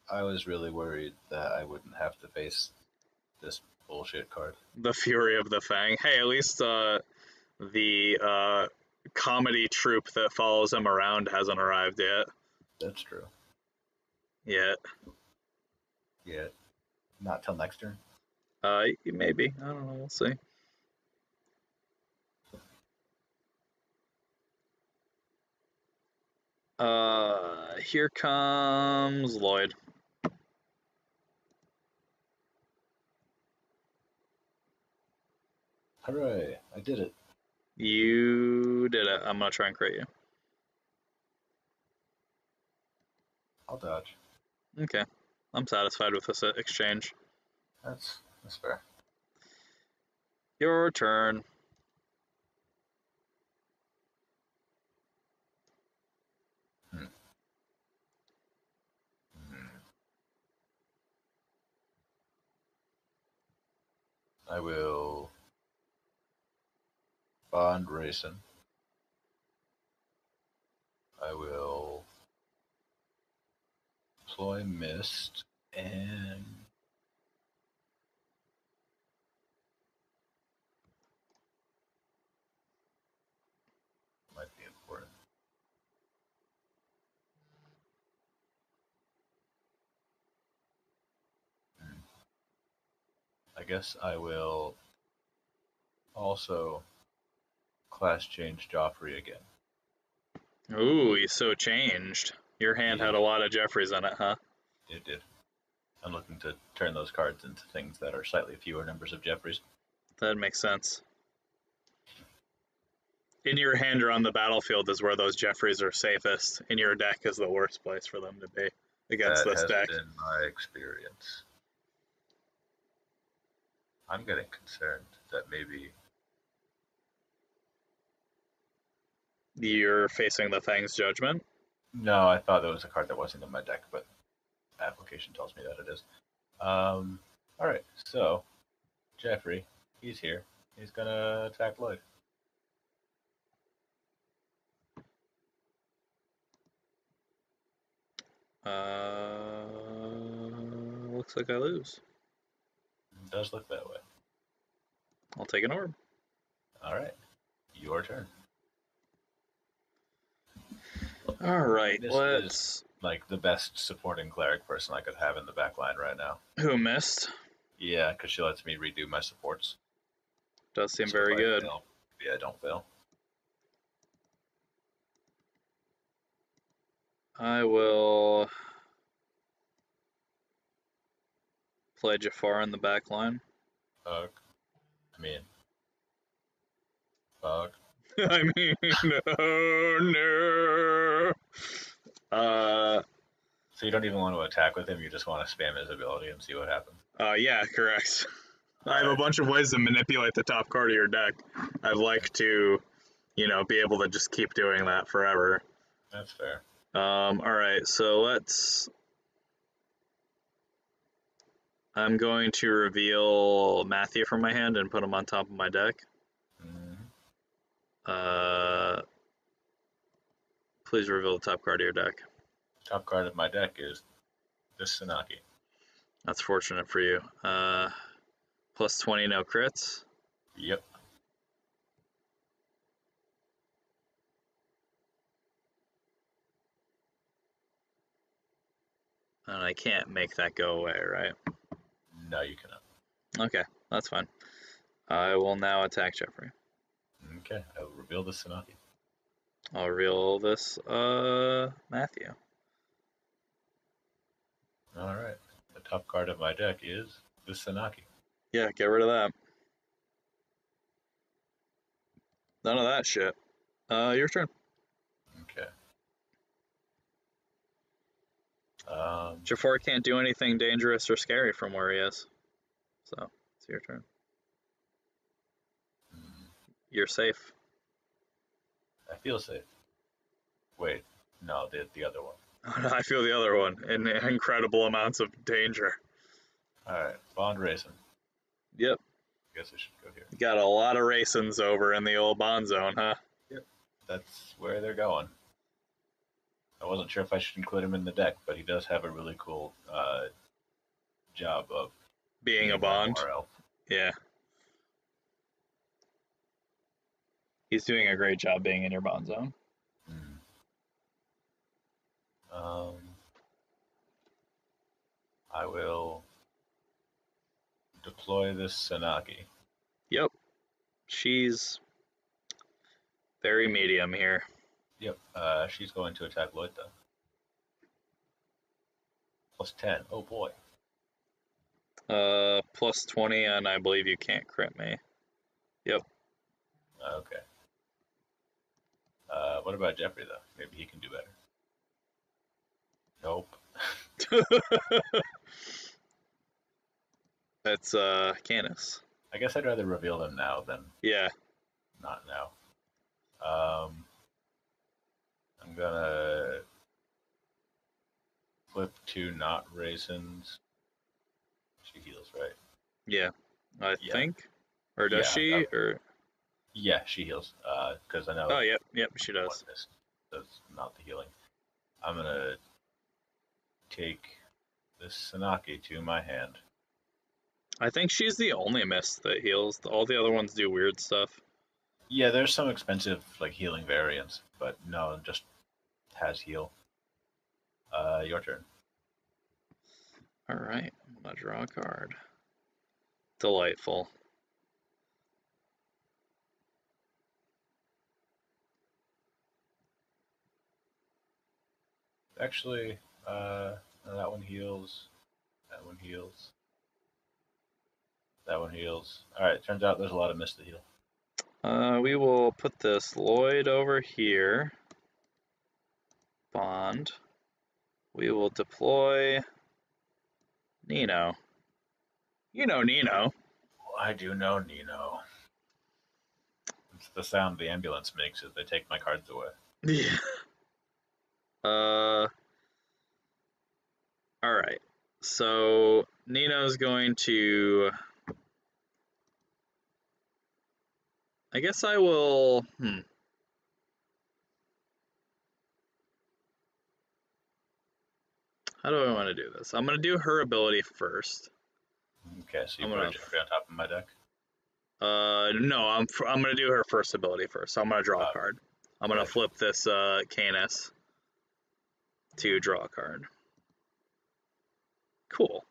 I was really worried that I wouldn't have to face this bullshit card. The Fury of the Fang. Hey, at least the comedy troupe that follows him around hasn't arrived yet. That's true. Yet. Yeah. Not till next turn. Maybe. I don't know. We'll see. Here comes Lloyd. Hooray! I did it. You did it. I'm gonna try and crit you. I'll dodge. Okay. I'm satisfied with this exchange. That's fair. Your turn. I will bond racing. I will deploy mist and might be important. I guess I will also class change Geoffrey again. Ooh, he's so changed. Your hand had a lot of Geoffreys in it, huh? It did. I'm looking to turn those cards into things that are slightly fewer numbers of Geoffreys. That makes sense. In your hand or on the battlefield is where those Geoffreys are safest. In your deck is the worst place for them to be against this deck. That has been my experience. I'm getting concerned that maybe You're facing the Fang's Judgment? No, I thought that was a card that wasn't in my deck, but application tells me that it is. Alright, so Geoffrey, he's here. He's gonna attack Lloyd. Looks like I lose. It does look that way. I'll take an orb. Alright, your turn. Alright, This let's... is like the best supporting cleric person I could have in the back line right now. Who missed? Yeah, because she lets me redo my supports. Does seem So very if I good. fail, yeah, don't fail. I will play Jafar in the back line. Fuck. Fuck. I mean, oh no. So you don't even want to attack with him, you just want to spam his ability and see what happens. Yeah, correct. I have a Alright. bunch of ways to manipulate the top card of your deck. I'd like to, be able to just keep doing that forever. That's fair. Alright, so let's... I'm going to reveal Matthew from my hand and put him on top of my deck. Please reveal the top card of your deck. Top card of my deck is this Sanaki. That's fortunate for you. Plus 20, no crits. Yep. And I can't make that go away, right? No, you cannot. Okay, that's fine. I will now attack Geoffrey. Okay, I will reveal the Sanaki. I'll reveal this, Matthew. Alright. The top card of my deck is the Sanaki. Yeah, get rid of that. None of that shit. Your turn. Okay. Jafar can't do anything dangerous or scary from where he is. So, it's your turn. You're safe. I feel safe. Wait, no, the other one. I feel the other one in incredible amounts of danger. Alright, bond racing. Yep. I guess I should go here. You got a lot of racins over in the old bond zone, huh? Yep. That's where they're going. I wasn't sure if I should include him in the deck, but he does have a really cool job of Being a bond. Elf. Yeah. He's doing a great job being in your bond zone. I will deploy this Sanagi. Yep. She's very medium here. Yep. She's going to attack Lloyd though. +10. Oh boy. +20, and I believe you can't crit me. Yep. Okay. What about Geoffrey though? Maybe he can do better. Nope. That's Canis. I guess I'd rather reveal them now than Yeah. not now. I'm gonna flip 2 not raisins. She heals, right? Yeah. I Yeah. think. Or does she? Or yeah, she heals. Because I know. oh, yep, she does. This does not the healing. I'm gonna take this Sanaki to my hand. I think she's the only mist that heals. All the other ones do weird stuff. Yeah, there's some expensive like healing variants, but no, just has heal. Your turn. All right, I'm gonna draw a card. Delightful. Actually, that one heals. That one heals. That one heals. All right. Turns out there's a lot of mist to heal. We will put this Lloyd over here. Bond. We will deploy Nino. You know Nino. I do know Nino. It's the sound the ambulance makes as they take my cards away. Yeah. All right. So Nino's going to. I guess I will. How do I want to do this? I'm going to do her ability first. Okay, so you put Geoffrey on top of my deck? No, I'm going to do her first ability first. So I'm going to draw a card. I'm going to flip this Canis to draw a card. Cool.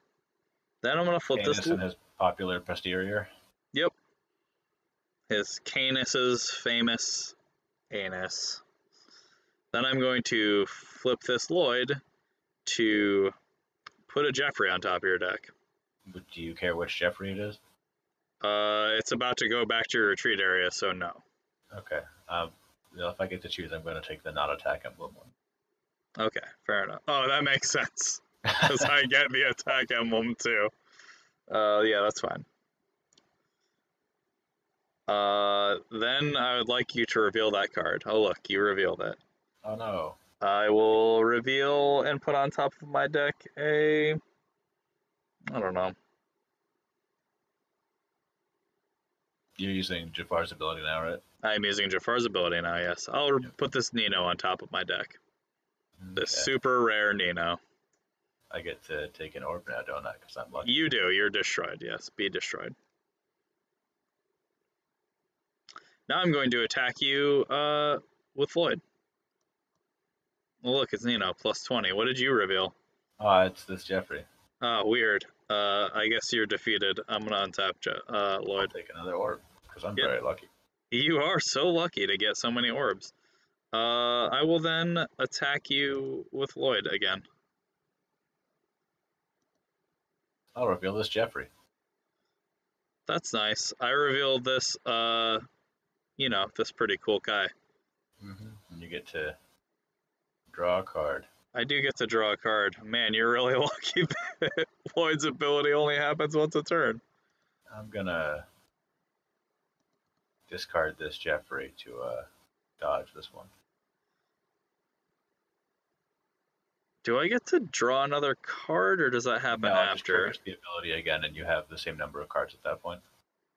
Then I'm going to flip Canis this. And his popular posterior? Yep. His Canis's famous anus. Then I'm going to flip this Lloyd to put a Geoffrey on top of your deck. Do you care which Geoffrey it is? It's about to go back to your retreat area, so no. Okay. If I get to choose, I'm going to take the not attack emblem one. Okay, fair enough. Oh, that makes sense. Because I get the attack emblem too. Yeah, that's fine. Then I would like you to reveal that card. Oh, look, you revealed it. Oh, no. I will reveal and put on top of my deck I don't know. You're using Jafar's ability now, right? I'm using Jafar's ability now, yes. I'll put this Nino on top of my deck. Okay. This super rare Nino. I get to take an orb now, don't I? Because I'm lucky. You do. You're destroyed, yes. Be destroyed. Now I'm going to attack you with Lloyd. Well, look, it's Nino, +20. What did you reveal? Oh, it's this Geoffrey. Oh, weird. I guess you're defeated. I'm going to untap Lloyd. I'll take another orb, because I'm very lucky. You are so lucky to get so many orbs. I will then attack you with Lloyd again. I'll reveal this Geoffrey. That's nice. I revealed this, this pretty cool guy. And you get to draw a card. I do get to draw a card. Man, you're really lucky that Lloyd's ability only happens once a turn. I'm gonna discard this Geoffrey to dodge this one. Do I get to draw another card, or does that happen after? Just triggers the ability again, and you have the same number of cards at that point.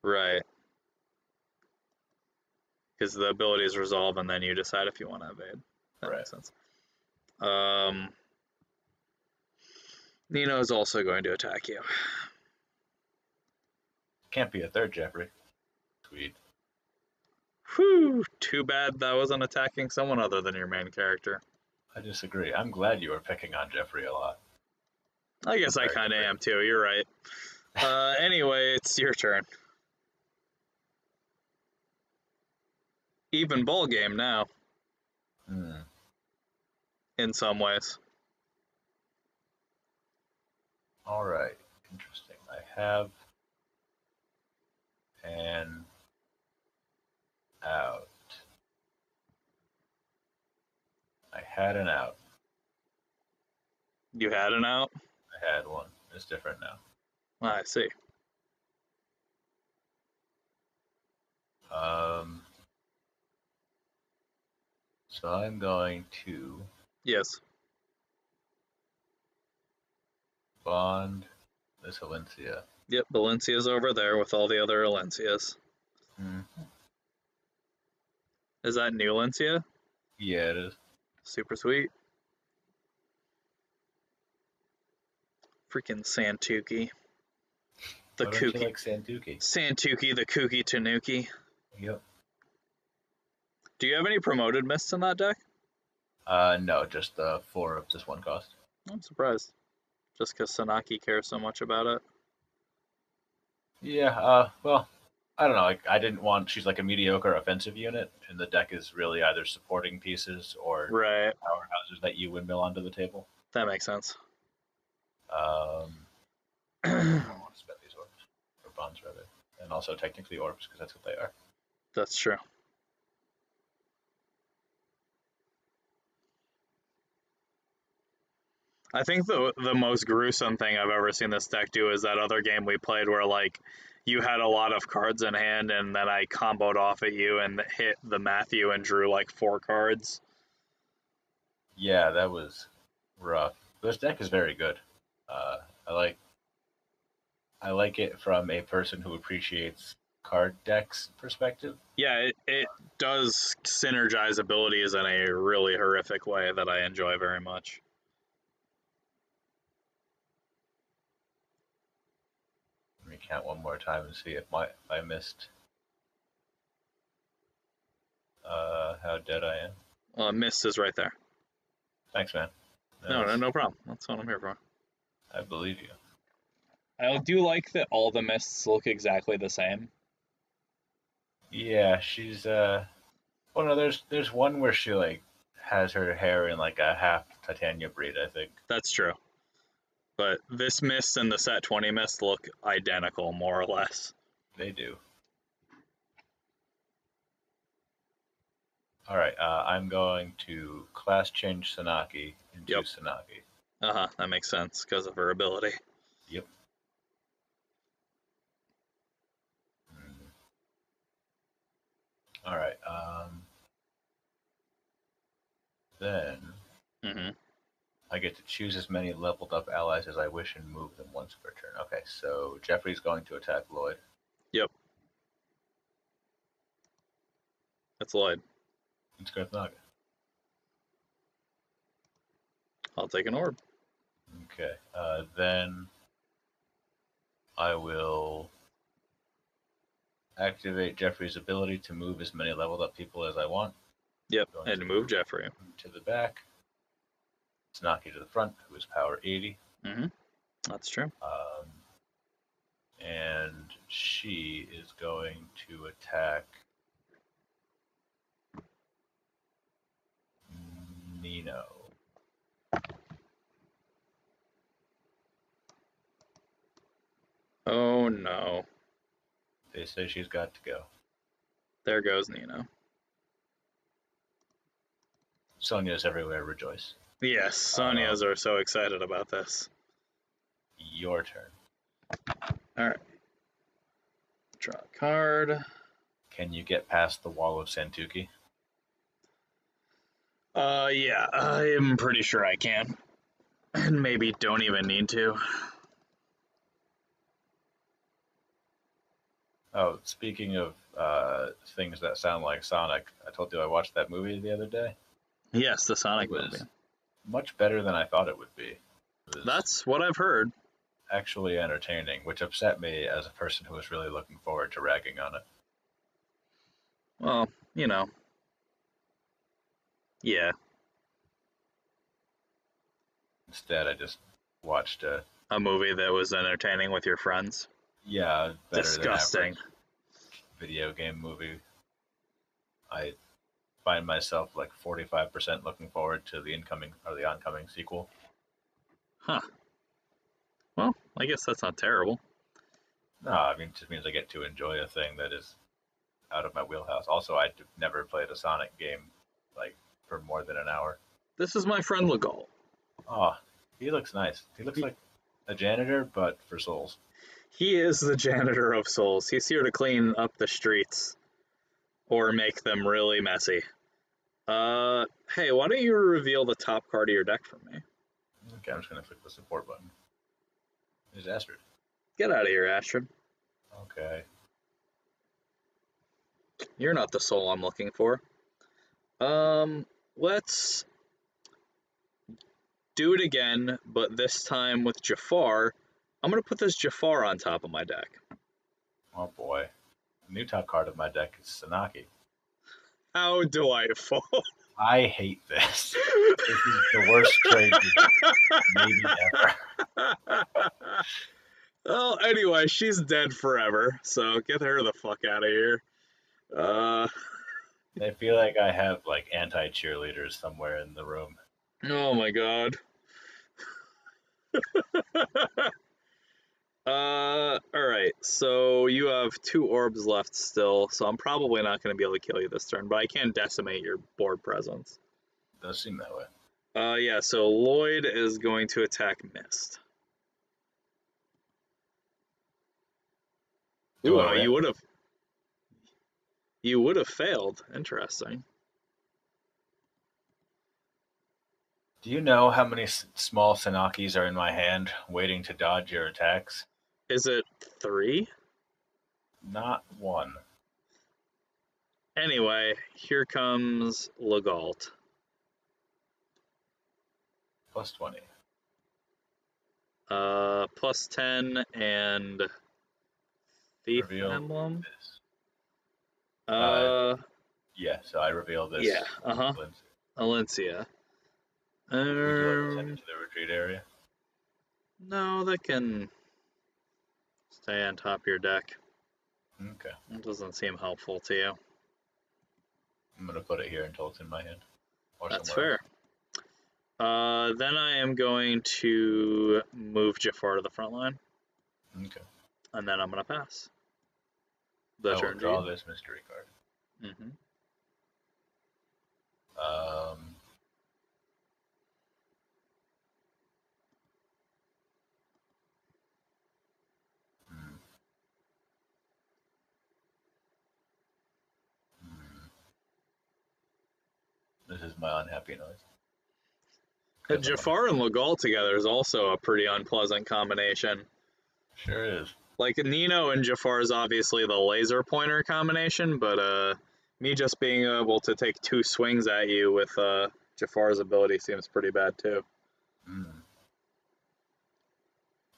Right. Because the abilities resolve, and then you decide if you want to evade. That makes sense. Nino is also going to attack you. Can't be a third Geoffrey. Sweet. Whew, too bad that wasn't attacking someone other than your main character. I disagree. I'm glad you were picking on Geoffrey a lot. I guess I kind of am too, you're right. Anyway, it's your turn. Even ball game now, in some ways. All right. Interesting. I have an out. I had an out. You had an out? I had one. It's different now. I see. So I'm going to Yes. bond this Valencia. Yep, Valencia's over there with all the other Valencias. Is that new Valencia? Yeah, it is. Super sweet. Freaking Santuki. The Why don't you kooky. like Santuki? Santuki, the kooky Tanuki. Yep. Do you have any promoted mists in that deck? No, just 4 of this one cost. I'm surprised. Just because Sanaki cares so much about it. Yeah, well, I don't know. I didn't want. She's like a mediocre offensive unit, and the deck is really either supporting pieces or Right. powerhouses that you windmill onto the table. That makes sense. I don't want to spend these orbs, or bonds rather, and also technically orbs because that's what they are. That's true. I think the most gruesome thing I've ever seen this deck do is that other game we played where like you had a lot of cards in hand and then I comboed off at you and hit the Matthew and drew like 4 cards. Yeah, that was rough. This deck is very good. I like it from a person who appreciates card decks perspective. Yeah, it does synergize abilities in a really horrific way that I enjoy very much. Let me count one more time and see if I missed how dead I am. Mist is right there. Thanks, man. No problem. That's what I'm here for. I believe you. I do like that all the mists look exactly the same. Yeah, she's well, no, there's one where she like has her hair in like a half Titania breed, I think. That's true. But this mist and the set 20 mist look identical, more or less. They do. All right, I'm going to class change Sanaki into Sanaki. That makes sense because of her ability. Yep. All right. Then I get to choose as many leveled up allies as I wish and move them once per turn. Okay, so Geoffrey's going to attack Lloyd. Yep. That's Lloyd. Let's go with Naga. I'll take an orb. Okay. Then I will activate Geoffrey's ability to move as many leveled up people as I want. Yep, and move Geoffrey. To the back. Sanaki to the front, who is power 80. That's true. And she is going to attack Nino. Oh no. They say she's got to go. There goes Nino. Sonia's everywhere, rejoice. Yes, Sonias are so excited about this. Your turn. Alright. Draw a card. Can you get past the wall of Santuki? Yeah, I am pretty sure I can. And maybe don't even need to. Oh, speaking of things that sound like Sonic, I told you I watched that movie the other day. Yes, the Sonic movie. Much better than I thought it would be. That's what I've heard. actually entertaining, which upset me as a person who was really looking forward to ragging on it. Well, yeah. Instead, I just watched A movie that was entertaining with your friends. better Disgusting. than average video game movie. I find myself like 45% looking forward to the oncoming sequel. Huh. Well, I guess that's not terrible. No, I mean, it just means I get to enjoy a thing that is out of my wheelhouse. Also, I've never played a Sonic game like for more than an hour. This is my friend Legault. Oh, he looks nice. He looks like a janitor, but for souls. He is the janitor of souls. He's here to clean up the streets or make them really messy. Hey, why don't you reveal the top card of your deck for me? Okay, I'm just gonna click the support button. There's Astrid. Get out of here, Astrid. Okay. You're not the soul I'm looking for. Let's do it again, but this time with Jafar. I'm gonna put this Jafar on top of my deck. Oh boy. The new top card of my deck is Sanaki. How do I fall? I hate this. This is the worst trade maybe ever. Well, anyway, she's dead forever, so get her the fuck out of here. I feel like I have like anti-cheerleaders somewhere in the room. Oh my god. Alright, so you have 2 orbs left still, so I'm probably not going to be able to kill you this turn, but I can decimate your board presence. Does seem that way. Yeah, so Lloyd is going to attack Mist. Ooh, you would have failed. Interesting. Do you know how many small Sanakis are in my hand, waiting to dodge your attacks? Is it 3? Not 1. Anyway, here comes Legault. Plus 20. Plus 10 and Thief Reveal Emblem. This. Yeah, so I reveal this. Yeah, Alencia. Would you like to send it to the retreat area? No, that can stay on top of your deck. Okay. It doesn't seem helpful to you. I'm going to put it here until it's in my hand. Or That's somewhere fair. Then I am going to move Jafar to the front line. Okay. And then I'm going to pass. I will draw this mystery card. Mm-hmm. This is my unhappy noise. Jafar and Legault together is also a pretty unpleasant combination. Sure is. Like, Nino and Jafar is obviously the laser pointer combination, but me just being able to take 2 swings at you with Jafar's ability seems pretty bad too.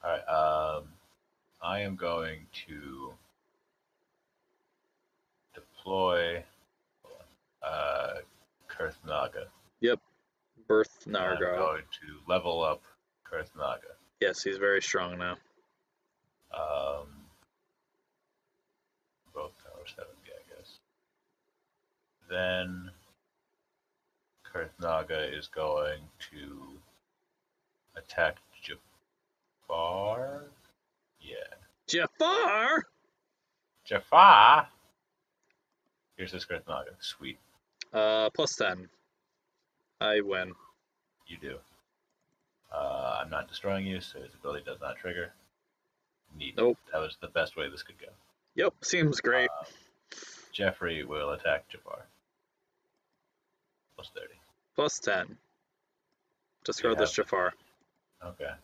Alright, I am going to deploy Kurthnaga. Yep. Birth I'm Nargo. going to level up Kurthnaga. Yes, he's very strong now. Both power 70, I guess. Then Kurthnaga is going to attack Jafar. Yeah. Jafar! Jafar! Here's this Kurthnaga. Sweet. Plus 10. I win. You do. I'm not destroying you, so his ability does not trigger. Neat. Nope. That was the best way this could go. Yep, seems great. Geoffrey will attack Jafar. Plus 30. Plus 10. Discard this Jafar. Okay.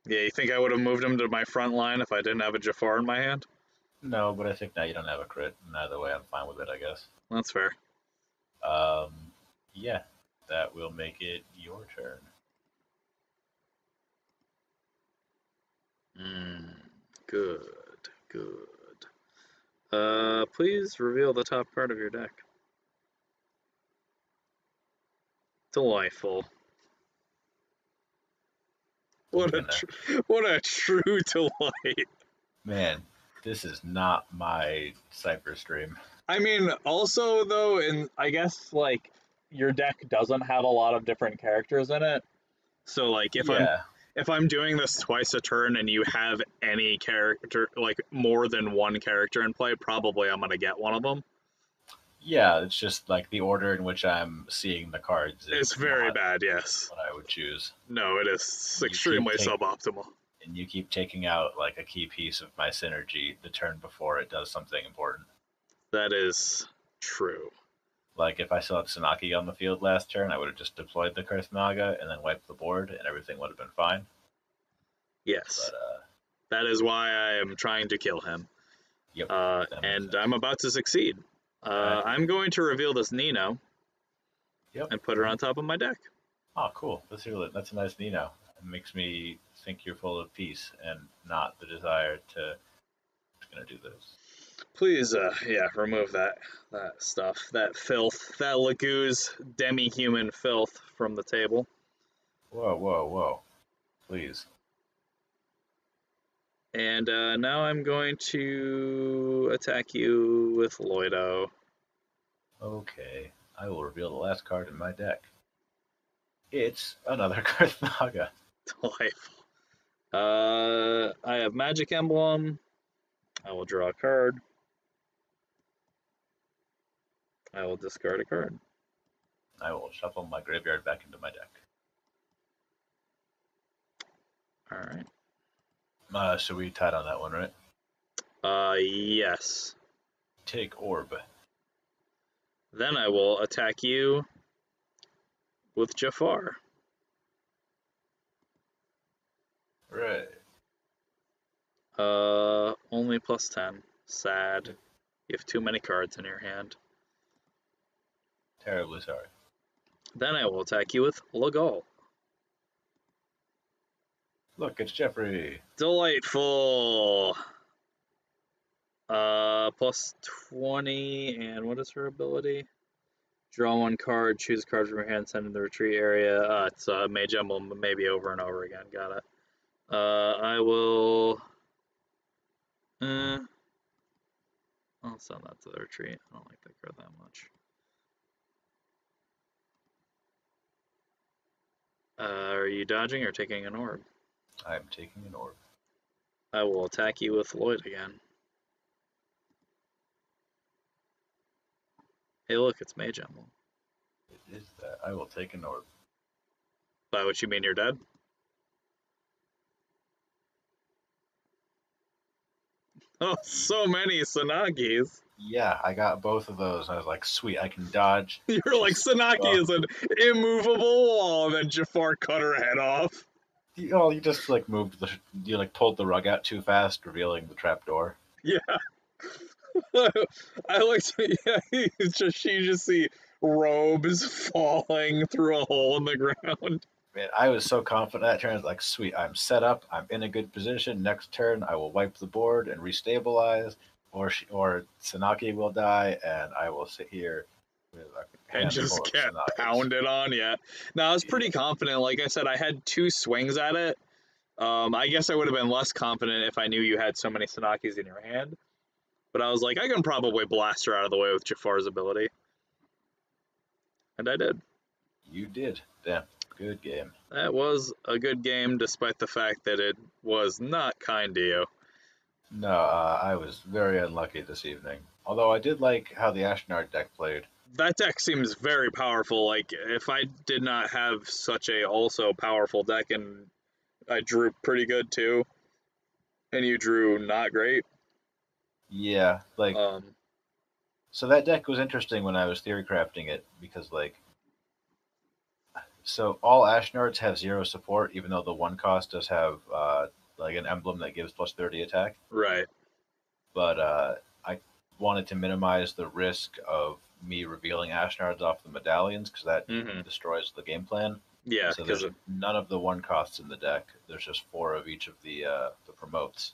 Yeah, you think I would have moved him to my front line if I didn't have a Jafar in my hand? No, but I think now you don't have a crit, and either way I'm fine with it, I guess. That's fair. Yeah, that will make it your turn. Good, good. Please reveal the top card of your deck. Delightful. What a true delight. Man, this is not my Cipher stream. I mean, also though, and I guess like your deck doesn't have a lot of different characters in it. So like Yeah. if I'm doing this twice a turn and you have any character, like more than one character in play, probably I'm gonna get one of them. Yeah, it's just like the order in which I'm seeing the cards. It's very bad, yes. What I would choose. No, it is extremely suboptimal. And you keep taking out like a key piece of my synergy the turn before it does something important. That is true. Like if I still had Sanaki on the field last turn, I would have just deployed the Kurthnaga and then wiped the board, and everything would have been fine. Yes. But that is why I am trying to kill him. Yep. And I'm about to succeed. I'm going to reveal this Nino. Yep. And put her on top of my deck. Oh, cool. That's a nice Nino. It makes me think you're full of peace and not the desire to just gonna do this. Please, remove that stuff, that filth, that Lagoo's demi-human filth from the table. Whoa. Please. And now I'm going to attack you with Lloydo. Okay. I will reveal the last card in my deck. It's another Kurthnaga. Delightful. I have Magic Emblem. I will draw a card. I will discard a card. I will shuffle my graveyard back into my deck. Alright. So we tied on that one, right? Yes. Take Orb. Then I will attack you with Jafar. Right. Only plus 10. Sad. You have too many cards in your hand. Terribly sorry. Then I will attack you with Legal. Look, it's Geoffrey. Delightful. Plus 20, and what is her ability? Draw one card, choose a card from your hand, send it to the retreat area. It's Mage Emblem, maybe over and over again. Got it. I will. I'll send that to the retreat. I don't like that card that much. Are you dodging or taking an orb? I'm taking an orb. I will attack you with Lloyd again. Hey, look, it's Mage Emblem. It is that. I will take an orb. By which you mean you're dead? Oh, so many Sanagis. Yeah, I got both of those. I was like, sweet, I can dodge. You're like, Sanaki is an immovable wall, and then Jafar cut her head off. You just like you like pulled the rug out too fast, revealing the trap door. Yeah. I like to, yeah, you just see robes falling through a hole in the ground. Man, I was so confident that turn. I was like, sweet, I'm set up. I'm in a good position. Next turn, I will wipe the board and restabilize, or Sanaki will die, and I will sit here with a and just get pounded on. Yeah. No, I was pretty confident. Like I said, I had 2 swings at it. I guess I would have been less confident if I knew you had so many Sanakis in your hand. But I was like, I can probably blast her out of the way with Jafar's ability. And I did. You did. Damn. Good game. That was a good game, despite the fact that it was not kind to you. No, I was very unlucky this evening. Although I did like how the Ashnard deck played. That deck seems very powerful. Like, if I did not have such a also powerful deck and I drew pretty good too, and you drew not great. Yeah, like, so that deck was interesting when I was theory crafting it, because, like, so all Ashnards have 0 support, even though the 1 cost does have, like, an emblem that gives plus 30 attack. Right. But I wanted to minimize the risk of me revealing Ashnards off the medallions, because that destroys the game plan. Yeah, So because there's none of the 1 costs in the deck. There's just 4 of each of the promotes,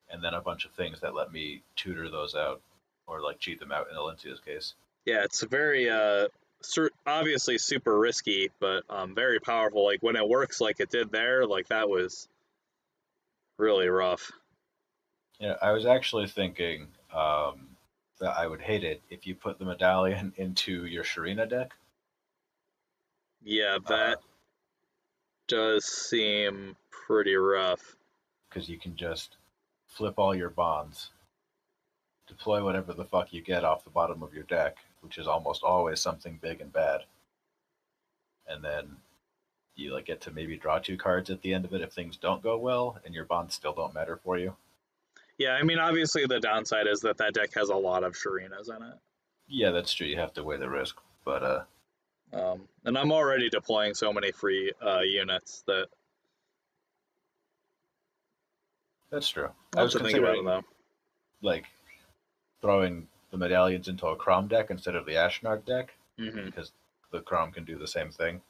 and then a bunch of things that let me tutor those out or like cheat them out in Alencia's case. yeah, it's very obviously super risky, but very powerful. Like when it works like it did there, like that was really rough. Yeah, I was actually thinking that I would hate it if you put the medallion into your Sharina deck. Yeah, that does seem pretty rough. Because you can just flip all your bonds, deploy whatever the fuck you get off the bottom of your deck, which is almost always something big and bad, and then you like get to maybe draw 2 cards at the end of it if things don't go well, and your bonds still don't matter for you. Yeah, I mean, obviously the downside is that that deck has a lot of Sharinas in it. Yeah, that's true. You have to weigh the risk, but and I'm already deploying so many free units that that's true. I I have was to think about it considering though. like throwing the medallions into a Crom deck instead of the Ashnard deck Mm-hmm. because the Crom can do the same thing.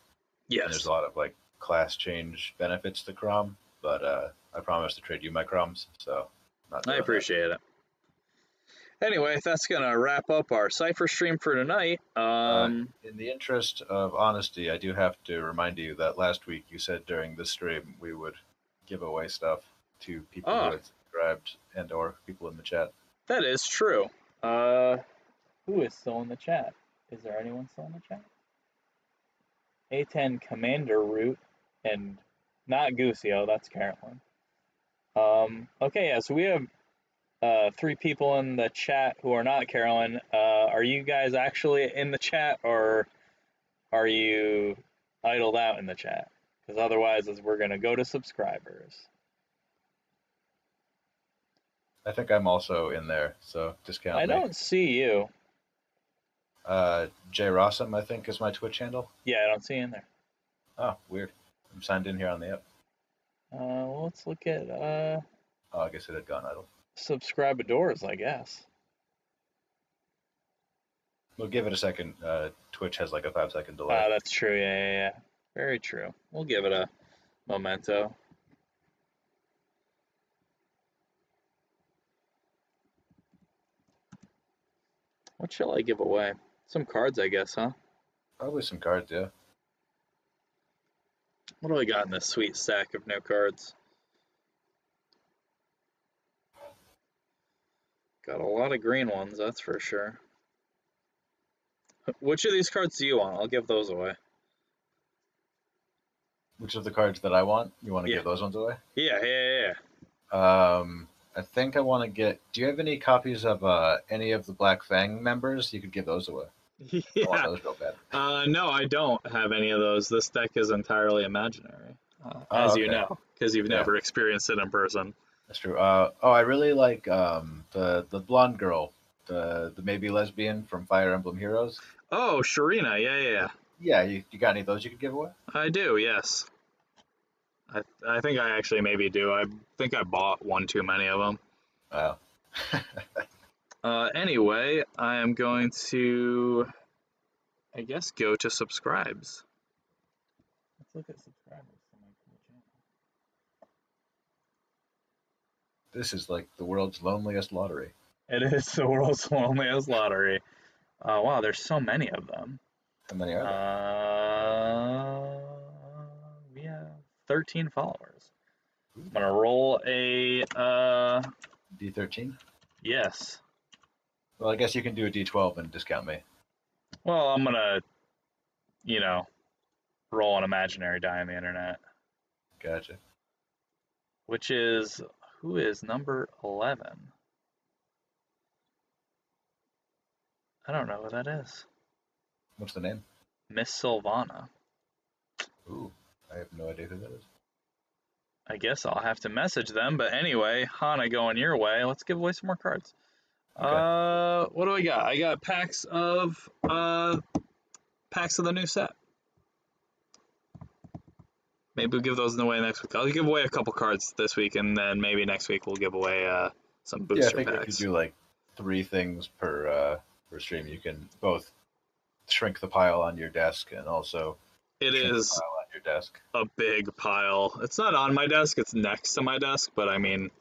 Yes. And there's a lot of like class change benefits to Crom, but I promise to trade you my Croms, so not I doing appreciate it. Anyway, that's gonna wrap up our Cipher stream for tonight. In the interest of honesty, I do have to remind you that last week you said during the stream we would give away stuff to people who had subscribed and or people in the chat. That is true. Who is still in the chat? Is there anyone still in the chat? A10 Commander Root and not Gucio, that's Carolyn. Okay, yeah, so we have 3 people in the chat who are not Carolyn. Are you guys actually in the chat, or are you idled out in the chat? Because otherwise, we're going to go to subscribers. I think I'm also in there, so discount me. I don't see you. J Rossum, I think, is my Twitch handle. Yeah, I don't see you in there. Oh, weird. I'm signed in here on the app. Well, let's look at Oh, I guess it had gone idle. subscribers, I guess. We'll give it a second. Twitch has like a 5-second delay. That's true. Yeah. Very true. We'll give it a memento. What shall I give away? Some cards, I guess, huh? Probably some cards, yeah. What do I got in this sweet stack of no cards? Got a lot of green ones, that's for sure. Which of these cards do you want? I'll give those away. Which of the cards that I want? You want to give those ones away? Yeah. I think I want to get... Do you have any copies of any of the Black Fang members? You could give those away. Yeah. I want those real bad. No, I don't have any of those. This deck is entirely imaginary, as you know, because you've never experienced it in person. That's true. I really like the blonde girl, the maybe lesbian from Fire Emblem Heroes. Oh, Sharina, yeah. Yeah, you got any of those you could give away? I do, yes. I think I actually maybe do. I think I bought one too many of them. Wow. Anyway, I am going to, I guess, go to subscribes. Let's look at subscribers. This is like the world's loneliest lottery. It is the world's loneliest lottery. Wow, there's so many of them. How many are there? We have 13 followers. I'm gonna roll a D13? Yes. Well, I guess you can do a D12 and discount me. Well, I'm gonna, roll an imaginary die on the internet. Gotcha. Which is, who is number 11? I don't know who that is. What's the name? Miss Sylvana. Ooh, I have no idea who that is. I guess I'll have to message them, but anyway, Hana, going your way. Let's give away some more cards. Okay. What do I got? I got packs of the new set. Maybe we'll give those away next week. I'll give away a couple cards this week, and then maybe next week we'll give away some booster packs. Yeah, I think if you do like 3 things per stream, you can both shrink the pile on your desk and also it is the pile on your desk. a big pile. It's not on my desk, it's next to my desk, but I mean,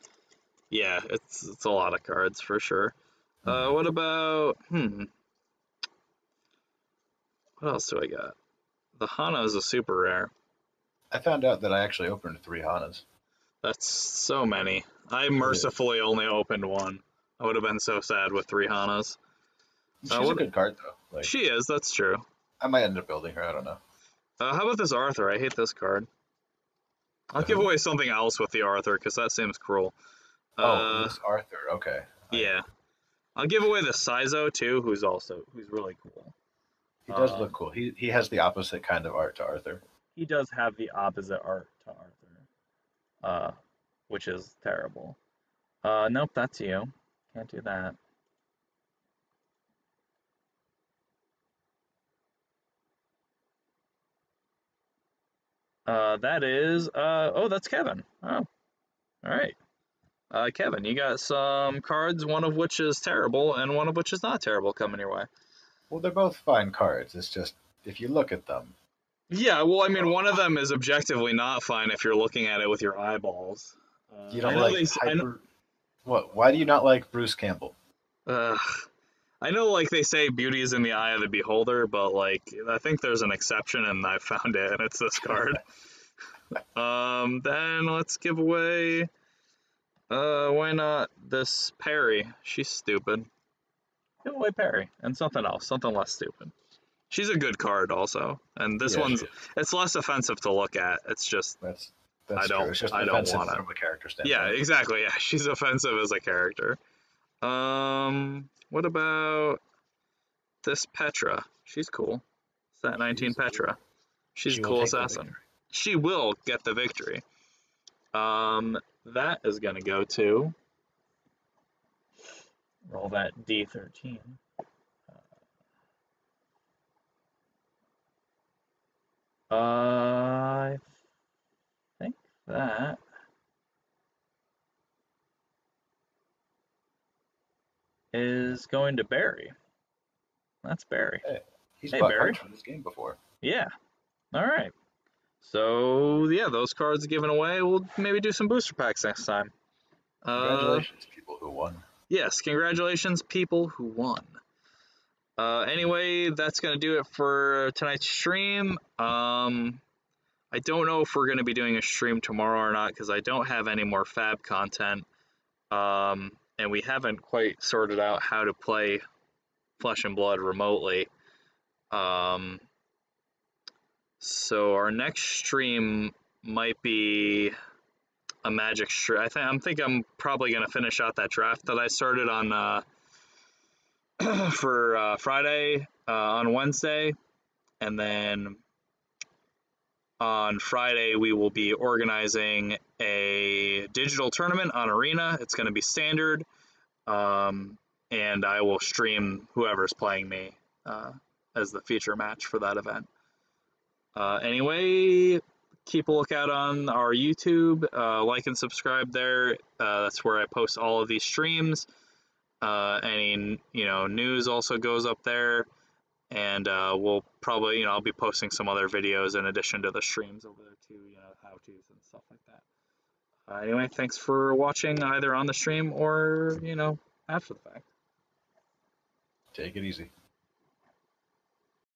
yeah, it's a lot of cards for sure. What about, what else do I got? The Hana is a super rare. I found out that I actually opened 3 Hanas. That's so many. I mercifully only opened one. I would have been so sad with 3 Hanas. She's a good card, though. Like, She is, that's true. I might end up building her. I don't know. How about this Arthur? I hate this card. I'll give away something else with the Arthur, because that seems cruel. This Arthur. Okay. Yeah. I'll give away the Sizo, too, who's really cool. He does look cool. He has the opposite kind of art to Arthur. He does have the opposite art to Arthur, which is terrible. Nope, that's you. Can't do that. That is, that's Kevin. Oh, all right. Kevin, you got some cards, one of which is terrible and one of which is not terrible coming your way. Well, they're both fine cards. It's just, if you look at them. Yeah, well, I mean, one of them is objectively not fine if you're looking at it with your eyeballs. You don't like hyper... What? Why do you not like Bruce Campbell? I know, like, they say beauty is in the eye of the beholder, but, like, I think there's an exception, and I found it, and it's this card. Then let's give away, why not this Perry? She's stupid. Give away Perry, and something else, something less stupid. She's a good card, also, and this one's, it's less offensive to look at, it's just, That's I don't, true. It's just I don't offensive want it. from a character standpoint. Yeah, exactly, yeah, she's offensive as a character. What about this Petra? She's cool. It's that 19 Petra. She's a cool assassin. She will get the victory. That is gonna go to, roll that D13. I think that is going to Barry. That's Barry. Hey, he's Hey, bought Barry. cards from this game before. Yeah. All right. so yeah, those cards given away. We'll maybe do some booster packs next time. Congratulations, people who won. Yes, congratulations, people who won. Anyway, that's gonna do it for tonight's stream. I don't know if we're going to be doing a stream tomorrow or not because I don't have any more Fab content. And we haven't quite sorted out how to play Flesh and Blood remotely. So our next stream might be a Magic stream. I think I'm probably going to finish out that draft that I started on for Friday on Wednesday. And then on Friday, we will be organizing a digital tournament on Arena. It's going to be standard, and I will stream whoever's playing me as the feature match for that event. Anyway, keep a lookout on our YouTube. Like and subscribe there. That's where I post all of these streams. Any news also goes up there. And we'll probably, I'll be posting some other videos in addition to the streams over there too, how-tos and stuff like that. Anyway, thanks for watching either on the stream or, after the fact. Take it easy.